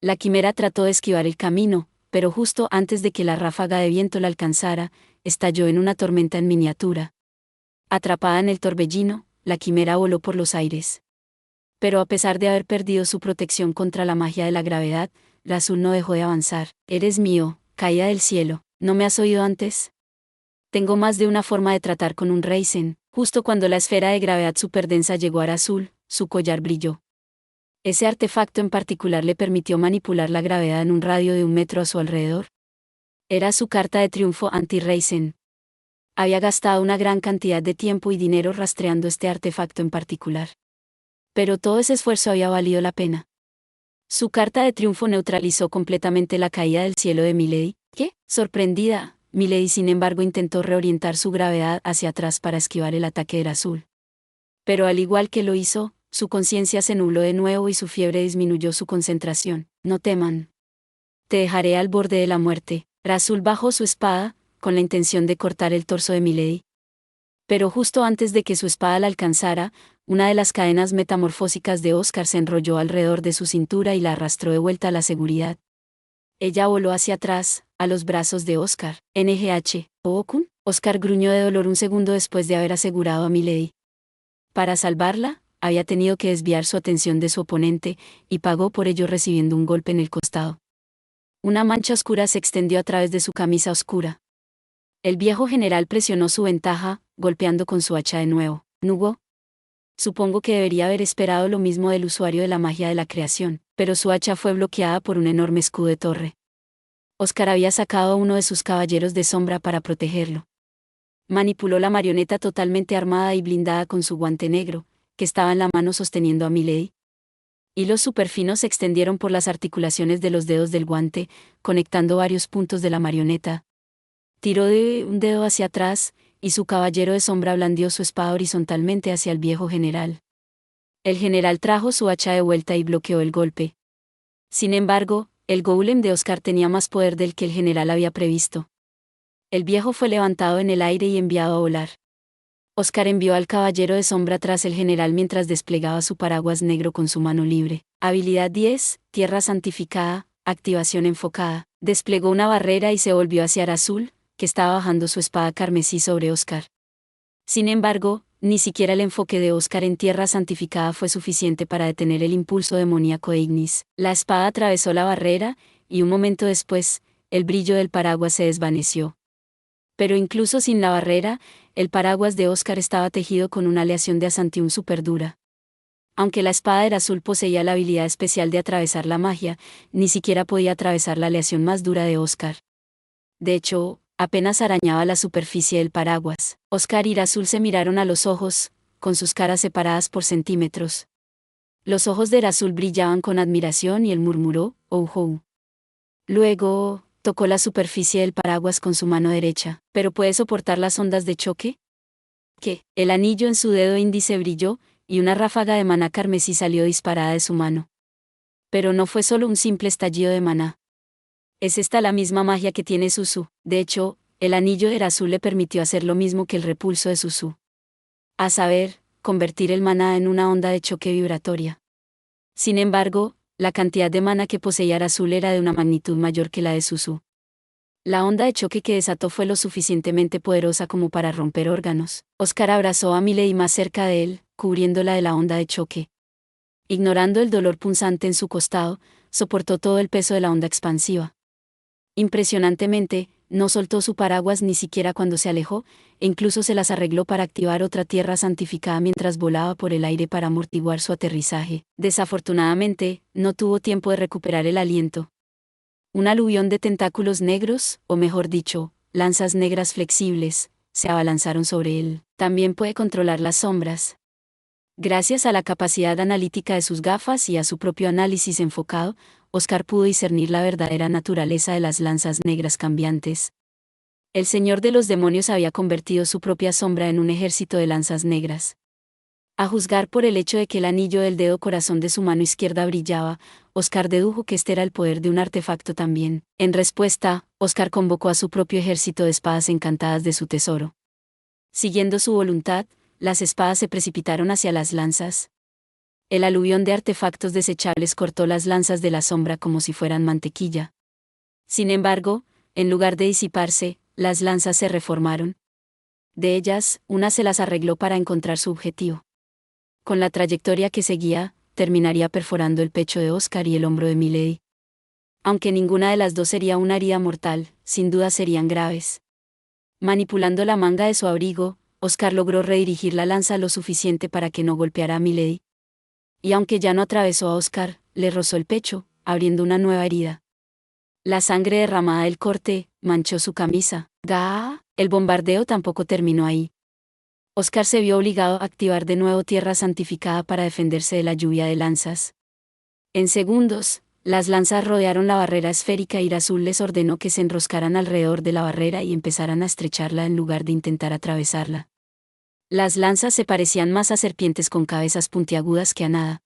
La quimera trató de esquivar el camino, pero justo antes de que la ráfaga de viento la alcanzara, estalló en una tormenta en miniatura. Atrapada en el torbellino, la quimera voló por los aires. Pero a pesar de haber perdido su protección contra la magia de la gravedad, Razul no dejó de avanzar. Eres mío, caída del cielo, ¿no me has oído antes? Tengo más de una forma de tratar con un Reisen. Justo cuando la esfera de gravedad superdensa llegó a Razul, su collar brilló. Ese artefacto en particular le permitió manipular la gravedad en un radio de 1 metro a su alrededor. Era su carta de triunfo anti-Reisen. Había gastado una gran cantidad de tiempo y dinero rastreando este artefacto en particular. Pero todo ese esfuerzo había valido la pena. Su carta de triunfo neutralizó completamente la caída del cielo de Milady. ¿Qué? Sorprendida, Milady sin embargo intentó reorientar su gravedad hacia atrás para esquivar el ataque de Razul. Pero al igual que lo hizo, su conciencia se nubló de nuevo y su fiebre disminuyó su concentración. No teman. Te dejaré al borde de la muerte. Razul bajó su espada, con la intención de cortar el torso de Milady. Pero justo antes de que su espada la alcanzara, una de las cadenas metamorfósicas de Oscar se enrolló alrededor de su cintura y la arrastró de vuelta a la seguridad. Ella voló hacia atrás, a los brazos de Oscar. NGH, ¿Ookun? Oscar gruñó de dolor un segundo después de haber asegurado a Milady. Para salvarla, había tenido que desviar su atención de su oponente, y pagó por ello recibiendo un golpe en el costado. Una mancha oscura se extendió a través de su camisa oscura. El viejo general presionó su ventaja, golpeando con su hacha de nuevo. Nugo. Supongo que debería haber esperado lo mismo del usuario de la magia de la creación, pero su hacha fue bloqueada por un enorme escudo de torre. Oscar había sacado a uno de sus caballeros de sombra para protegerlo. Manipuló la marioneta totalmente armada y blindada con su guante negro, que estaba en la mano sosteniendo a Milady. Hilos superfinos se extendieron por las articulaciones de los dedos del guante, conectando varios puntos de la marioneta. Tiró de un dedo hacia atrás, y su caballero de sombra blandió su espada horizontalmente hacia el viejo general. El general trajo su hacha de vuelta y bloqueó el golpe. Sin embargo, el golem de Oscar tenía más poder del que el general había previsto. El viejo fue levantado en el aire y enviado a volar. Oscar envió al caballero de sombra tras el general mientras desplegaba su paraguas negro con su mano libre. Habilidad 10, Tierra Santificada, activación enfocada. Desplegó una barrera y se volvió hacia Azul, que estaba bajando su espada carmesí sobre Oscar. Sin embargo, ni siquiera el enfoque de Oscar en Tierra Santificada fue suficiente para detener el impulso demoníaco de Ignis. La espada atravesó la barrera, y un momento después, el brillo del paraguas se desvaneció. Pero incluso sin la barrera, el paraguas de Oscar estaba tejido con una aleación de asantium superdura. Aunque la espada del azul poseía la habilidad especial de atravesar la magia, ni siquiera podía atravesar la aleación más dura de Oscar. De hecho, apenas arañaba la superficie del paraguas. Oscar y Azul se miraron a los ojos, con sus caras separadas por centímetros. Los ojos de Azul brillaban con admiración y él murmuró, "Oh, oh". Luego, tocó la superficie del paraguas con su mano derecha. ¿Pero puede soportar las ondas de choque? ¿Qué? El anillo en su dedo índice brilló, y una ráfaga de maná carmesí salió disparada de su mano. Pero no fue solo un simple estallido de maná. Es esta la misma magia que tiene Suzu. De hecho, el anillo de Azul le permitió hacer lo mismo que el repulso de Suzu. A saber, convertir el maná en una onda de choque vibratoria. Sin embargo, la cantidad de maná que poseía Azul era de una magnitud mayor que la de Suzu. La onda de choque que desató fue lo suficientemente poderosa como para romper órganos. Oscar abrazó a Milady más cerca de él, cubriéndola de la onda de choque. Ignorando el dolor punzante en su costado, soportó todo el peso de la onda expansiva. Impresionantemente, no soltó su paraguas ni siquiera cuando se alejó, e incluso se las arregló para activar otra tierra santificada mientras volaba por el aire para amortiguar su aterrizaje. Desafortunadamente, no tuvo tiempo de recuperar el aliento. Un aluvión de tentáculos negros, o mejor dicho, lanzas negras flexibles, se abalanzaron sobre él. También puede controlar las sombras. Gracias a la capacidad analítica de sus gafas y a su propio análisis enfocado, Oscar pudo discernir la verdadera naturaleza de las lanzas negras cambiantes. El señor de los demonios había convertido su propia sombra en un ejército de lanzas negras. A juzgar por el hecho de que el anillo del dedo corazón de su mano izquierda brillaba, Oscar dedujo que este era el poder de un artefacto también. En respuesta, Oscar convocó a su propio ejército de espadas encantadas de su tesoro. Siguiendo su voluntad, las espadas se precipitaron hacia las lanzas. El aluvión de artefactos desechables cortó las lanzas de la sombra como si fueran mantequilla. Sin embargo, en lugar de disiparse, las lanzas se reformaron. De ellas, una se las arregló para encontrar su objetivo. Con la trayectoria que seguía, terminaría perforando el pecho de Oscar y el hombro de Milady. Aunque ninguna de las dos sería una herida mortal, sin duda serían graves. Manipulando la manga de su abrigo, Oscar logró redirigir la lanza lo suficiente para que no golpeara a Milady. Y aunque ya no atravesó a Oscar, le rozó el pecho, abriendo una nueva herida. La sangre derramada del corte manchó su camisa. El bombardeo tampoco terminó ahí. Oscar se vio obligado a activar de nuevo tierra santificada para defenderse de la lluvia de lanzas. En segundos, las lanzas rodearon la barrera esférica y Azul les ordenó que se enroscaran alrededor de la barrera y empezaran a estrecharla en lugar de intentar atravesarla. Las lanzas se parecían más a serpientes con cabezas puntiagudas que a nada.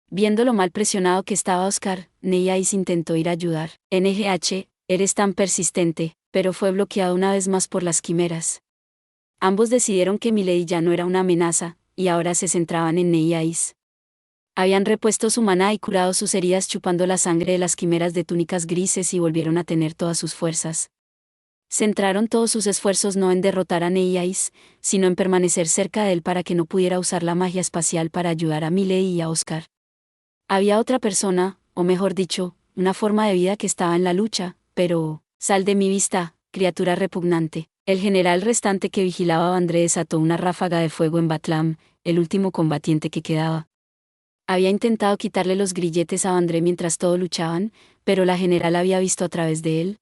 Viendo lo mal presionado que estaba Oscar, Neyais intentó ir a ayudar. NGH, eres tan persistente, pero fue bloqueado una vez más por las quimeras. Ambos decidieron que Milady ya no era una amenaza, y ahora se centraban en Neyais. Habían repuesto su maná y curado sus heridas chupando la sangre de las quimeras de túnicas grises y volvieron a tener todas sus fuerzas. Centraron todos sus esfuerzos no en derrotar a Neyais, sino en permanecer cerca de él para que no pudiera usar la magia espacial para ayudar a Milady y a Oscar. Había otra persona, o mejor dicho, una forma de vida que estaba en la lucha, pero, sal de mi vista, criatura repugnante. El general restante que vigilaba a Vandré desató una ráfaga de fuego en Batlam, el último combatiente que quedaba. Había intentado quitarle los grilletes a Vandré mientras todos luchaban, pero la general había visto a través de él.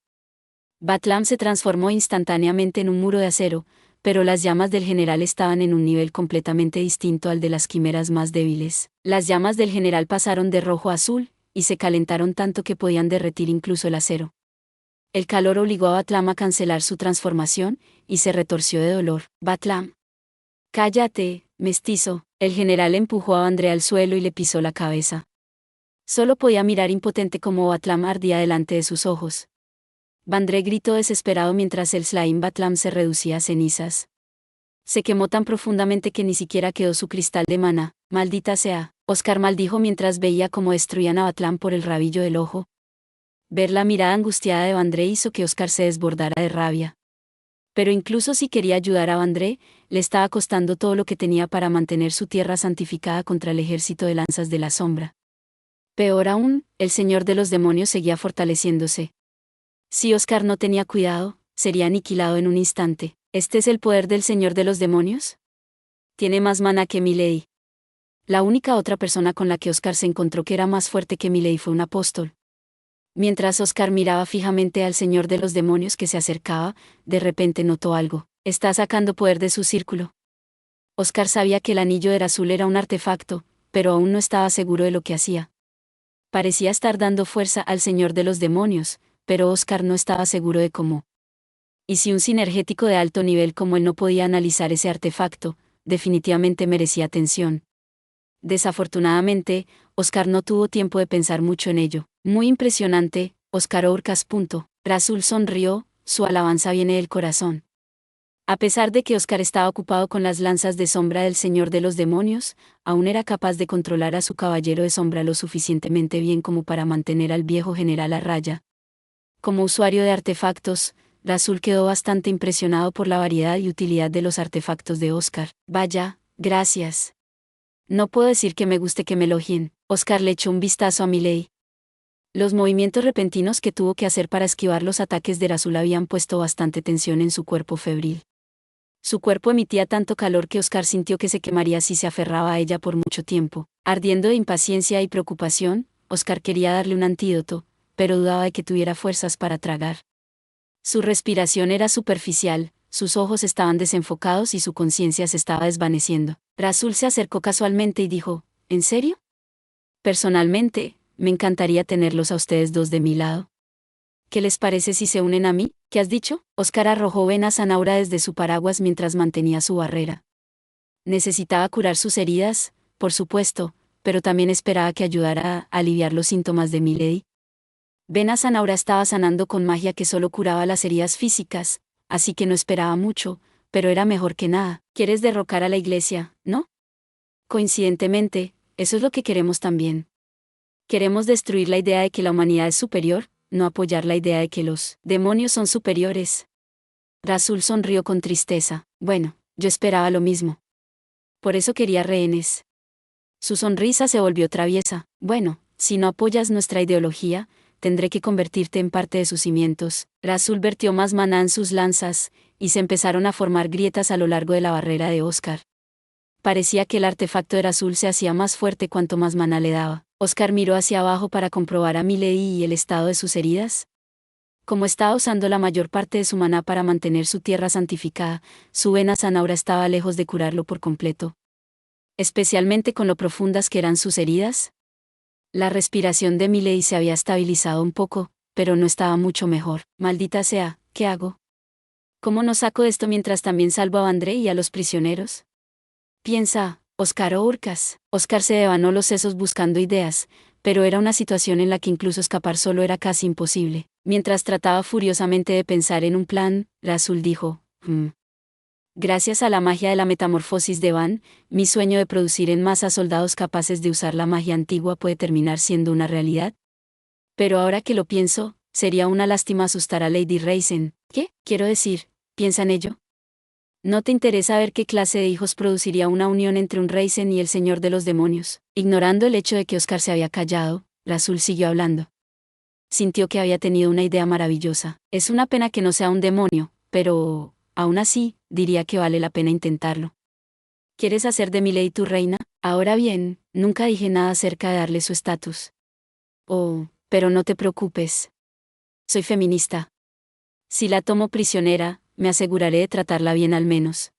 Batlam se transformó instantáneamente en un muro de acero, pero las llamas del general estaban en un nivel completamente distinto al de las quimeras más débiles. Las llamas del general pasaron de rojo a azul, y se calentaron tanto que podían derretir incluso el acero. El calor obligó a Batlam a cancelar su transformación, y se retorció de dolor. Batlam. Cállate, mestizo. El general empujó a Vandré al suelo y le pisó la cabeza. Solo podía mirar impotente como Batlam ardía delante de sus ojos. Vandré gritó desesperado mientras el Slaim Batlam se reducía a cenizas. Se quemó tan profundamente que ni siquiera quedó su cristal de mana. Maldita sea, Oscar maldijo mientras veía cómo destruían a Batlam por el rabillo del ojo. Ver la mirada angustiada de Vandré hizo que Oscar se desbordara de rabia. Pero incluso si quería ayudar a Vandré, le estaba costando todo lo que tenía para mantener su tierra santificada contra el ejército de lanzas de la sombra. Peor aún, el señor de los demonios seguía fortaleciéndose. Si Oscar no tenía cuidado, sería aniquilado en un instante. ¿Este es el poder del señor de los demonios? Tiene más mana que Milady. La única otra persona con la que Oscar se encontró que era más fuerte que Milady fue un apóstol. Mientras Oscar miraba fijamente al señor de los demonios que se acercaba, de repente notó algo. Está sacando poder de su círculo. Oscar sabía que el anillo de azul era un artefacto, pero aún no estaba seguro de lo que hacía. Parecía estar dando fuerza al señor de los demonios, pero Oscar no estaba seguro de cómo. Y si un sinergético de alto nivel como él no podía analizar ese artefacto, definitivamente merecía atención. Desafortunadamente, Oscar no tuvo tiempo de pensar mucho en ello. Muy impresionante, Oscar Orcas. Rasul sonrió, su alabanza viene del corazón. A pesar de que Oscar estaba ocupado con las lanzas de sombra del Señor de los Demonios, aún era capaz de controlar a su caballero de sombra lo suficientemente bien como para mantener al viejo general a raya. Como usuario de artefactos, Rasul quedó bastante impresionado por la variedad y utilidad de los artefactos de Oscar. Vaya, gracias. No puedo decir que me guste que me elogien. Oscar le echó un vistazo a Milady. Los movimientos repentinos que tuvo que hacer para esquivar los ataques de Rasul habían puesto bastante tensión en su cuerpo febril. Su cuerpo emitía tanto calor que Oscar sintió que se quemaría si se aferraba a ella por mucho tiempo. Ardiendo de impaciencia y preocupación, Oscar quería darle un antídoto, pero dudaba de que tuviera fuerzas para tragar. Su respiración era superficial, sus ojos estaban desenfocados y su conciencia se estaba desvaneciendo. Rasul se acercó casualmente y dijo, ¿en serio? Personalmente, me encantaría tenerlos a ustedes dos de mi lado. ¿Qué les parece si se unen a mí? ¿Qué has dicho? Oscar arrojó venas a Naura desde su paraguas mientras mantenía su barrera. Necesitaba curar sus heridas, por supuesto, pero también esperaba que ayudara a aliviar los síntomas de Milady. Venas a Naura estaba sanando con magia que solo curaba las heridas físicas, así que no esperaba mucho, pero era mejor que nada. ¿Quieres derrocar a la iglesia, no? Coincidentemente, eso es lo que queremos también. Queremos destruir la idea de que la humanidad es superior, no apoyar la idea de que los demonios son superiores. Rasul sonrió con tristeza. Bueno, yo esperaba lo mismo. Por eso quería rehenes. Su sonrisa se volvió traviesa. Bueno, si no apoyas nuestra ideología, tendré que convertirte en parte de sus cimientos. Rasul vertió más maná en sus lanzas, y se empezaron a formar grietas a lo largo de la barrera de Oscar. Parecía que el artefacto de Rasul se hacía más fuerte cuanto más maná le daba. Oscar miró hacia abajo para comprobar a Milady y el estado de sus heridas. Como estaba usando la mayor parte de su maná para mantener su tierra santificada, su vena Naura estaba lejos de curarlo por completo. Especialmente con lo profundas que eran sus heridas. La respiración de Milady se había estabilizado un poco, pero no estaba mucho mejor. Maldita sea, ¿qué hago? ¿Cómo no saco esto mientras también salvo a Vandré y a los prisioneros? Piensa, Oscar Orcas. Oscar se devanó los sesos buscando ideas, pero era una situación en la que incluso escapar solo era casi imposible. Mientras trataba furiosamente de pensar en un plan, Rasul dijo, Gracias a la magia de la metamorfosis de Van, mi sueño de producir en masa soldados capaces de usar la magia antigua puede terminar siendo una realidad. Pero ahora que lo pienso, sería una lástima asustar a Lady Raisin. ¿Qué? Quiero decir, ¿piensa en ello? ¿No te interesa ver qué clase de hijos produciría una unión entre un Raisin y el señor de los demonios? Ignorando el hecho de que Oscar se había callado, Rasul siguió hablando. Sintió que había tenido una idea maravillosa. Es una pena que no sea un demonio, pero aún así, diría que vale la pena intentarlo. ¿Quieres hacer de Milady tu reina? Ahora bien, nunca dije nada acerca de darle su estatus. Oh, pero no te preocupes. Soy feminista. Si la tomo prisionera, me aseguraré de tratarla bien al menos.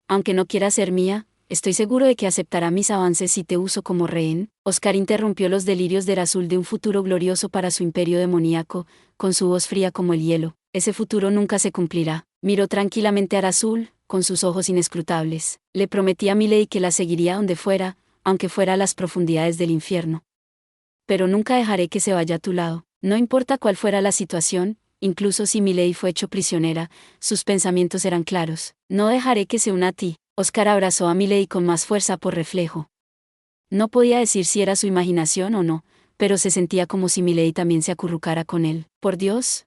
Aunque no quiera ser mía, estoy seguro de que aceptará mis avances si te uso como rehén. Oscar interrumpió los delirios de Erastul de un futuro glorioso para su imperio demoníaco, con su voz fría como el hielo. Ese futuro nunca se cumplirá. Miró tranquilamente a Erastul, con sus ojos inescrutables. Le prometí a Milady que la seguiría donde fuera, aunque fuera a las profundidades del infierno. Pero nunca dejaré que se vaya a tu lado. No importa cuál fuera la situación, incluso si Milady fue hecho prisionera, sus pensamientos eran claros. No dejaré que se una a ti. Oscar abrazó a Milady con más fuerza por reflejo. No podía decir si era su imaginación o no, pero se sentía como si Milady también se acurrucara con él. Por Dios.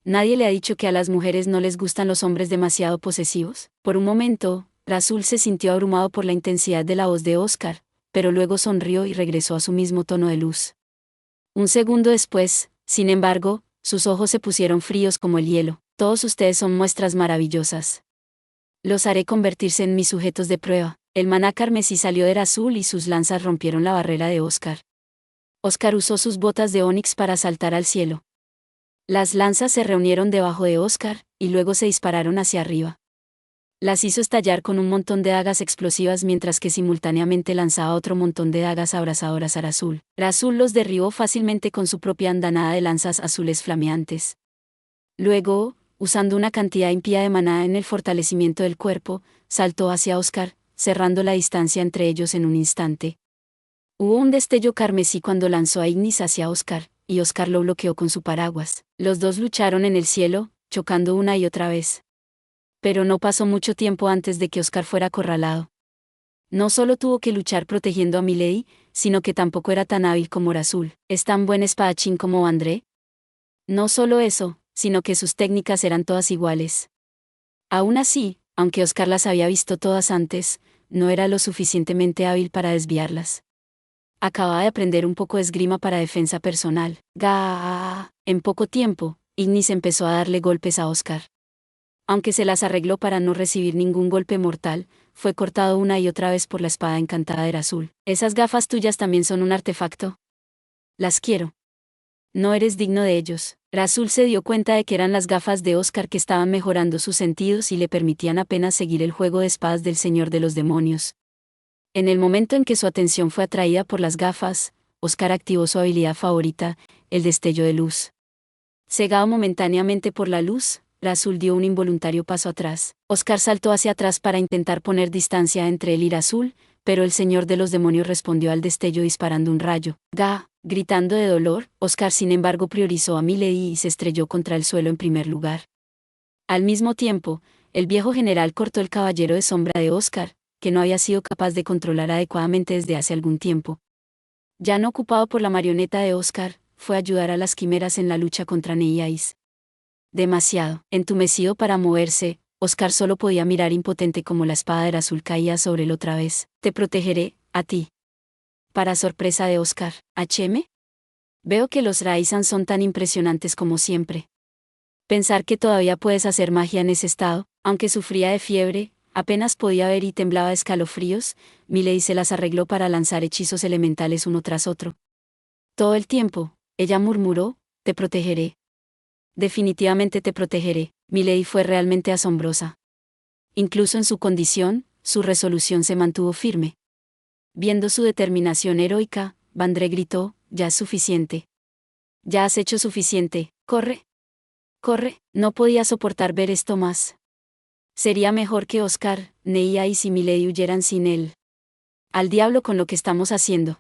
¿Nadie le ha dicho que a las mujeres no les gustan los hombres demasiado posesivos? Por un momento, Erastul se sintió abrumado por la intensidad de la voz de Oscar, pero luego sonrió y regresó a su mismo tono de luz. Un segundo después, sin embargo, sus ojos se pusieron fríos como el hielo. Todos ustedes son muestras maravillosas. Los haré convertirse en mis sujetos de prueba. El maná carmesí salió de Erastul y sus lanzas rompieron la barrera de Oscar. Oscar usó sus botas de onix para saltar al cielo. Las lanzas se reunieron debajo de Oscar, y luego se dispararon hacia arriba. Las hizo estallar con un montón de dagas explosivas mientras que simultáneamente lanzaba otro montón de dagas abrasadoras a Erastul. Erastul los derribó fácilmente con su propia andanada de lanzas azules flameantes. Luego, usando una cantidad impía de maná en el fortalecimiento del cuerpo, saltó hacia Oscar, cerrando la distancia entre ellos en un instante. Hubo un destello carmesí cuando lanzó a Ignis hacia Oscar, y Oscar lo bloqueó con su paraguas. Los dos lucharon en el cielo, chocando una y otra vez. Pero no pasó mucho tiempo antes de que Oscar fuera acorralado. No solo tuvo que luchar protegiendo a Milady, sino que tampoco era tan hábil como Erastul. ¿Es tan buen espadachín como Vandré? No solo eso, sino que sus técnicas eran todas iguales. Aún así, aunque Oscar las había visto todas antes, no era lo suficientemente hábil para desviarlas. Acababa de aprender un poco de esgrima para defensa personal. En poco tiempo, Ignis empezó a darle golpes a Oscar. Aunque se las arregló para no recibir ningún golpe mortal, fue cortado una y otra vez por la espada encantada de Erastul. ¿Esas gafas tuyas también son un artefacto? Las quiero. No eres digno de ellos. Erastul se dio cuenta de que eran las gafas de Oscar que estaban mejorando sus sentidos y le permitían apenas seguir el juego de espadas del Señor de los Demonios. En el momento en que su atención fue atraída por las gafas, Oscar activó su habilidad favorita, el destello de luz. Cegado momentáneamente por la luz, Erastul dio un involuntario paso atrás. Oscar saltó hacia atrás para intentar poner distancia entre él y Erastul, pero el Señor de los Demonios respondió al destello disparando un rayo. Gritando de dolor, Oscar sin embargo priorizó a Milady y se estrelló contra el suelo en primer lugar. Al mismo tiempo, el viejo general cortó el caballero de sombra de Oscar, que no había sido capaz de controlar adecuadamente desde hace algún tiempo. Ya no ocupado por la marioneta de Oscar, fue a ayudar a las quimeras en la lucha contra Neíais. Demasiado entumecido para moverse, Oscar solo podía mirar impotente como la espada de Erastul caía sobre él otra vez. Te protegeré, a ti. Para sorpresa de Oscar, ¿HM? Veo que los Raizan son tan impresionantes como siempre. Pensar que todavía puedes hacer magia en ese estado, aunque sufría de fiebre, apenas podía ver y temblaba de escalofríos, Milady se las arregló para lanzar hechizos elementales uno tras otro. Todo el tiempo, ella murmuró, te protegeré. Definitivamente te protegeré. Milady fue realmente asombrosa. Incluso en su condición, su resolución se mantuvo firme. Viendo su determinación heroica, Vandré gritó, ya es suficiente. Ya has hecho suficiente, corre. Corre, no podía soportar ver esto más. Sería mejor que Oscar, Neíais y Milady huyeran sin él. Al diablo con lo que estamos haciendo.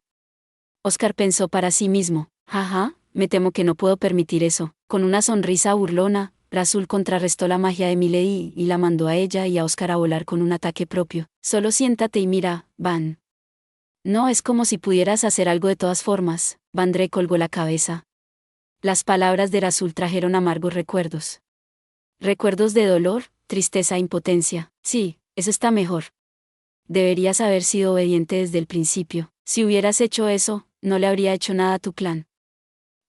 Oscar pensó para sí mismo, jaja, me temo que no puedo permitir eso. Con una sonrisa burlona, Erastul contrarrestó la magia de Milady y la mandó a ella y a Oscar a volar con un ataque propio. Solo siéntate y mira, Van. No es como si pudieras hacer algo de todas formas. Vandré colgó la cabeza. Las palabras de Erastul trajeron amargos recuerdos. Recuerdos de dolor, tristeza e impotencia. Sí, eso está mejor. Deberías haber sido obediente desde el principio. Si hubieras hecho eso, no le habría hecho nada a tu clan.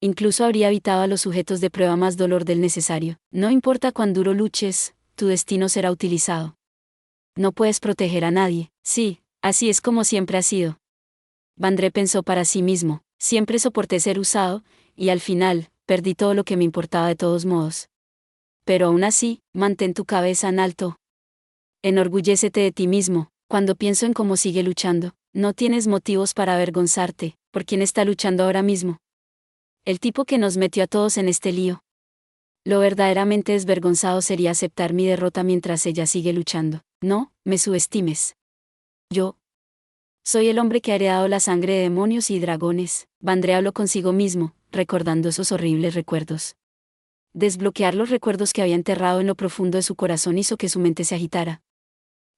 Incluso habría evitado a los sujetos de prueba más dolor del necesario. No importa cuán duro luches, tu destino será utilizado. No puedes proteger a nadie. Sí, así es como siempre ha sido. Vandré pensó para sí mismo, siempre soporté ser usado, y al final, perdí todo lo que me importaba de todos modos. Pero aún así, mantén tu cabeza en alto. Enorgullécete de ti mismo. Cuando pienso en cómo sigue luchando, no tienes motivos para avergonzarte, por quién está luchando ahora mismo. El tipo que nos metió a todos en este lío. Lo verdaderamente desvergonzado sería aceptar mi derrota mientras ella sigue luchando. No, me subestimes. Yo soy el hombre que ha heredado la sangre de demonios y dragones. Vandré habló consigo mismo, recordando esos horribles recuerdos. Desbloquear los recuerdos que había enterrado en lo profundo de su corazón hizo que su mente se agitara.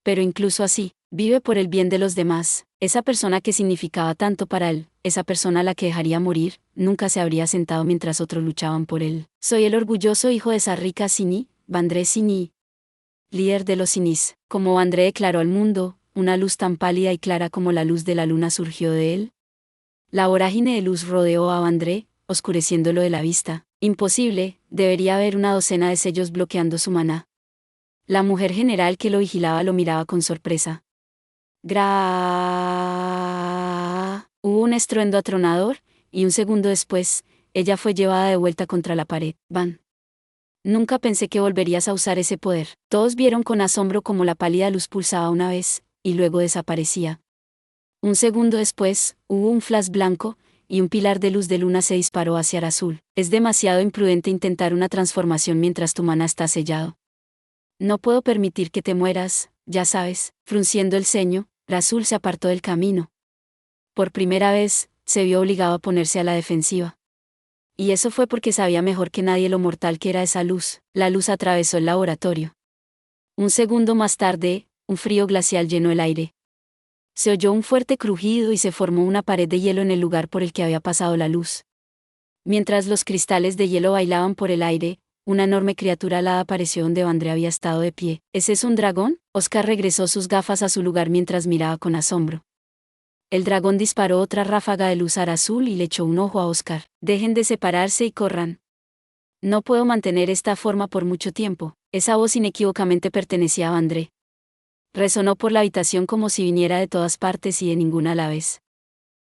Pero incluso así, vive por el bien de los demás. Esa persona que significaba tanto para él, esa persona a la que dejaría morir, nunca se habría sentado mientras otros luchaban por él. Soy el orgulloso hijo de esa rica Sini, Vandré Sini, líder de los Sinis. Como Vandré declaró al mundo, una luz tan pálida y clara como la luz de la luna surgió de él. La vorágine de luz rodeó a Vandré, oscureciéndolo de la vista. Imposible, debería haber una docena de sellos bloqueando su maná. La mujer general que lo vigilaba lo miraba con sorpresa. Hubo un estruendo atronador, y un segundo después, ella fue llevada de vuelta contra la pared. Van. Nunca pensé que volverías a usar ese poder. Todos vieron con asombro cómo la pálida luz pulsaba una vez, y luego desaparecía. Un segundo después, hubo un flash blanco, y un pilar de luz de luna se disparó hacia Azul. Es demasiado imprudente intentar una transformación mientras tu maná está sellado. No puedo permitir que te mueras, ya sabes. Frunciendo el ceño, Azul se apartó del camino. Por primera vez, se vio obligado a ponerse a la defensiva. Y eso fue porque sabía mejor que nadie lo mortal que era esa luz. La luz atravesó el laboratorio. Un segundo más tarde, un frío glacial llenó el aire. Se oyó un fuerte crujido y se formó una pared de hielo en el lugar por el que había pasado la luz. Mientras los cristales de hielo bailaban por el aire, una enorme criatura alada apareció donde Vandré había estado de pie. ¿Es eso un dragón? Oscar regresó sus gafas a su lugar mientras miraba con asombro. El dragón disparó otra ráfaga de luz azul y le echó un ojo a Oscar. Dejen de separarse y corran. No puedo mantener esta forma por mucho tiempo. Esa voz inequívocamente pertenecía a Vandré. Resonó por la habitación como si viniera de todas partes y de ninguna a la vez.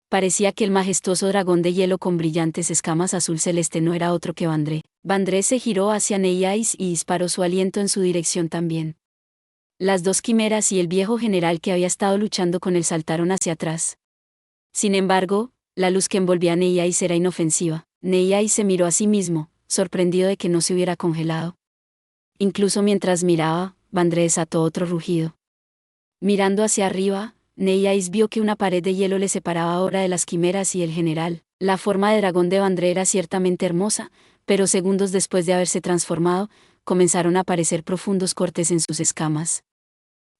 Parecía que el majestuoso dragón de hielo con brillantes escamas azul celeste no era otro que Vandré. Vandré se giró hacia Neyais y disparó su aliento en su dirección también. Las dos quimeras y el viejo general que había estado luchando con él saltaron hacia atrás. Sin embargo, la luz que envolvía a Neyais era inofensiva. Neyais se miró a sí mismo, sorprendido de que no se hubiera congelado. Incluso mientras miraba, Vandré desató otro rugido. Mirando hacia arriba, Neyais vio que una pared de hielo le separaba ahora de las quimeras y el general. La forma de dragón de Vandré era ciertamente hermosa, pero segundos después de haberse transformado, comenzaron a aparecer profundos cortes en sus escamas.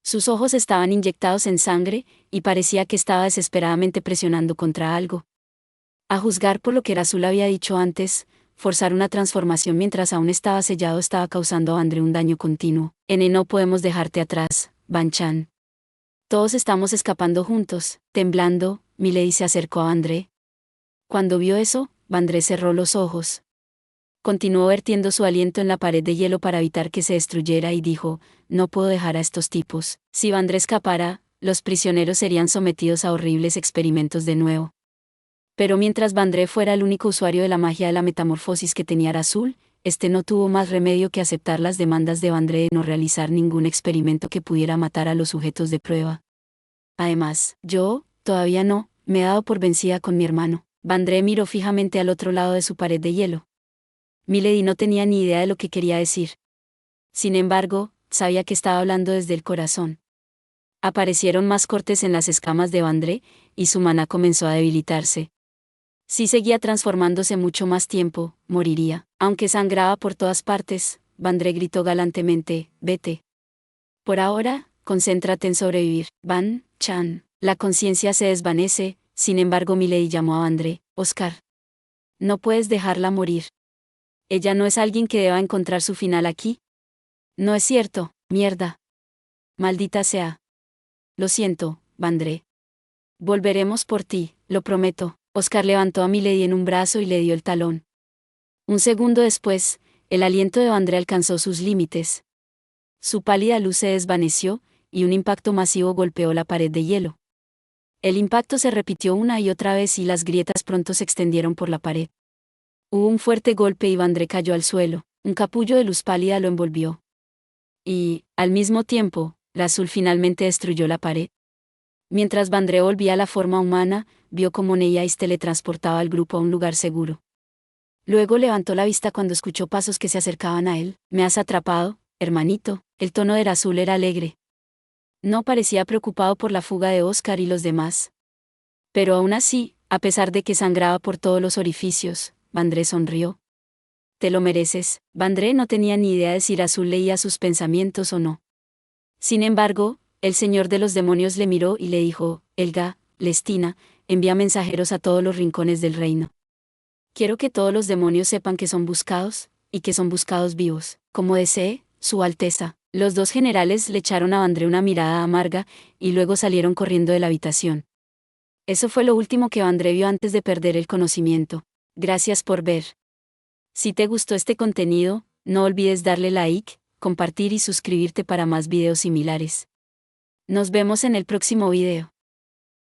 Sus ojos estaban inyectados en sangre, y parecía que estaba desesperadamente presionando contra algo. A juzgar por lo que Azul había dicho antes, forzar una transformación mientras aún estaba sellado estaba causando a Vandré un daño continuo. No podemos dejarte atrás, Van Chan. Todos estamos escapando juntos. Temblando, Milady se acercó a Vandré. Cuando vio eso, Vandré cerró los ojos. Continuó vertiendo su aliento en la pared de hielo para evitar que se destruyera y dijo, no puedo dejar a estos tipos. Si Vandré escapara, los prisioneros serían sometidos a horribles experimentos de nuevo. Pero mientras Vandré fuera el único usuario de la magia de la metamorfosis que tenía Azul, no tuvo más remedio que aceptar las demandas de Vandré de no realizar ningún experimento que pudiera matar a los sujetos de prueba. Además, yo, todavía no, me he dado por vencida con mi hermano. Vandré miró fijamente al otro lado de su pared de hielo. Milady no tenía ni idea de lo que quería decir. Sin embargo, sabía que estaba hablando desde el corazón. Aparecieron más cortes en las escamas de Vandré, y su maná comenzó a debilitarse. Si seguía transformándose mucho más tiempo, moriría. Aunque sangraba por todas partes, Vandré gritó galantemente, vete. Por ahora, concéntrate en sobrevivir. Van Chan. La conciencia se desvanece, sin embargo Milady llamó a Vandré, Oscar. No puedes dejarla morir. Ella no es alguien que deba encontrar su final aquí. No es cierto, mierda. Maldita sea. Lo siento, Vandré. Volveremos por ti, lo prometo. Oscar levantó a Milady en un brazo y le dio el talón. Un segundo después, el aliento de Vandré alcanzó sus límites. Su pálida luz se desvaneció, y un impacto masivo golpeó la pared de hielo. El impacto se repitió una y otra vez y las grietas pronto se extendieron por la pared. Hubo un fuerte golpe y Vandré cayó al suelo, un capullo de luz pálida lo envolvió. Y, al mismo tiempo, la azul finalmente destruyó la pared. Mientras Vandré volvía a la forma humana, vio cómo Neyais teletransportaba al grupo a un lugar seguro. Luego levantó la vista cuando escuchó pasos que se acercaban a él. «¿Me has atrapado, hermanito?» El tono del azul era alegre. No parecía preocupado por la fuga de Oscar y los demás. Pero aún así, a pesar de que sangraba por todos los orificios, Vandré sonrió. «Te lo mereces». Vandré no tenía ni idea de si Azul leía sus pensamientos o no. Sin embargo, el señor de los demonios le miró y le dijo: «Helga, Lestina, envía mensajeros a todos los rincones del reino. Quiero que todos los demonios sepan que son buscados, y que son buscados vivos, como desee, Su Alteza». Los dos generales le echaron a Vandré una mirada amarga, y luego salieron corriendo de la habitación. Eso fue lo último que Vandré vio antes de perder el conocimiento. Gracias por ver. Si te gustó este contenido, no olvides darle like, compartir y suscribirte para más videos similares. Nos vemos en el próximo video.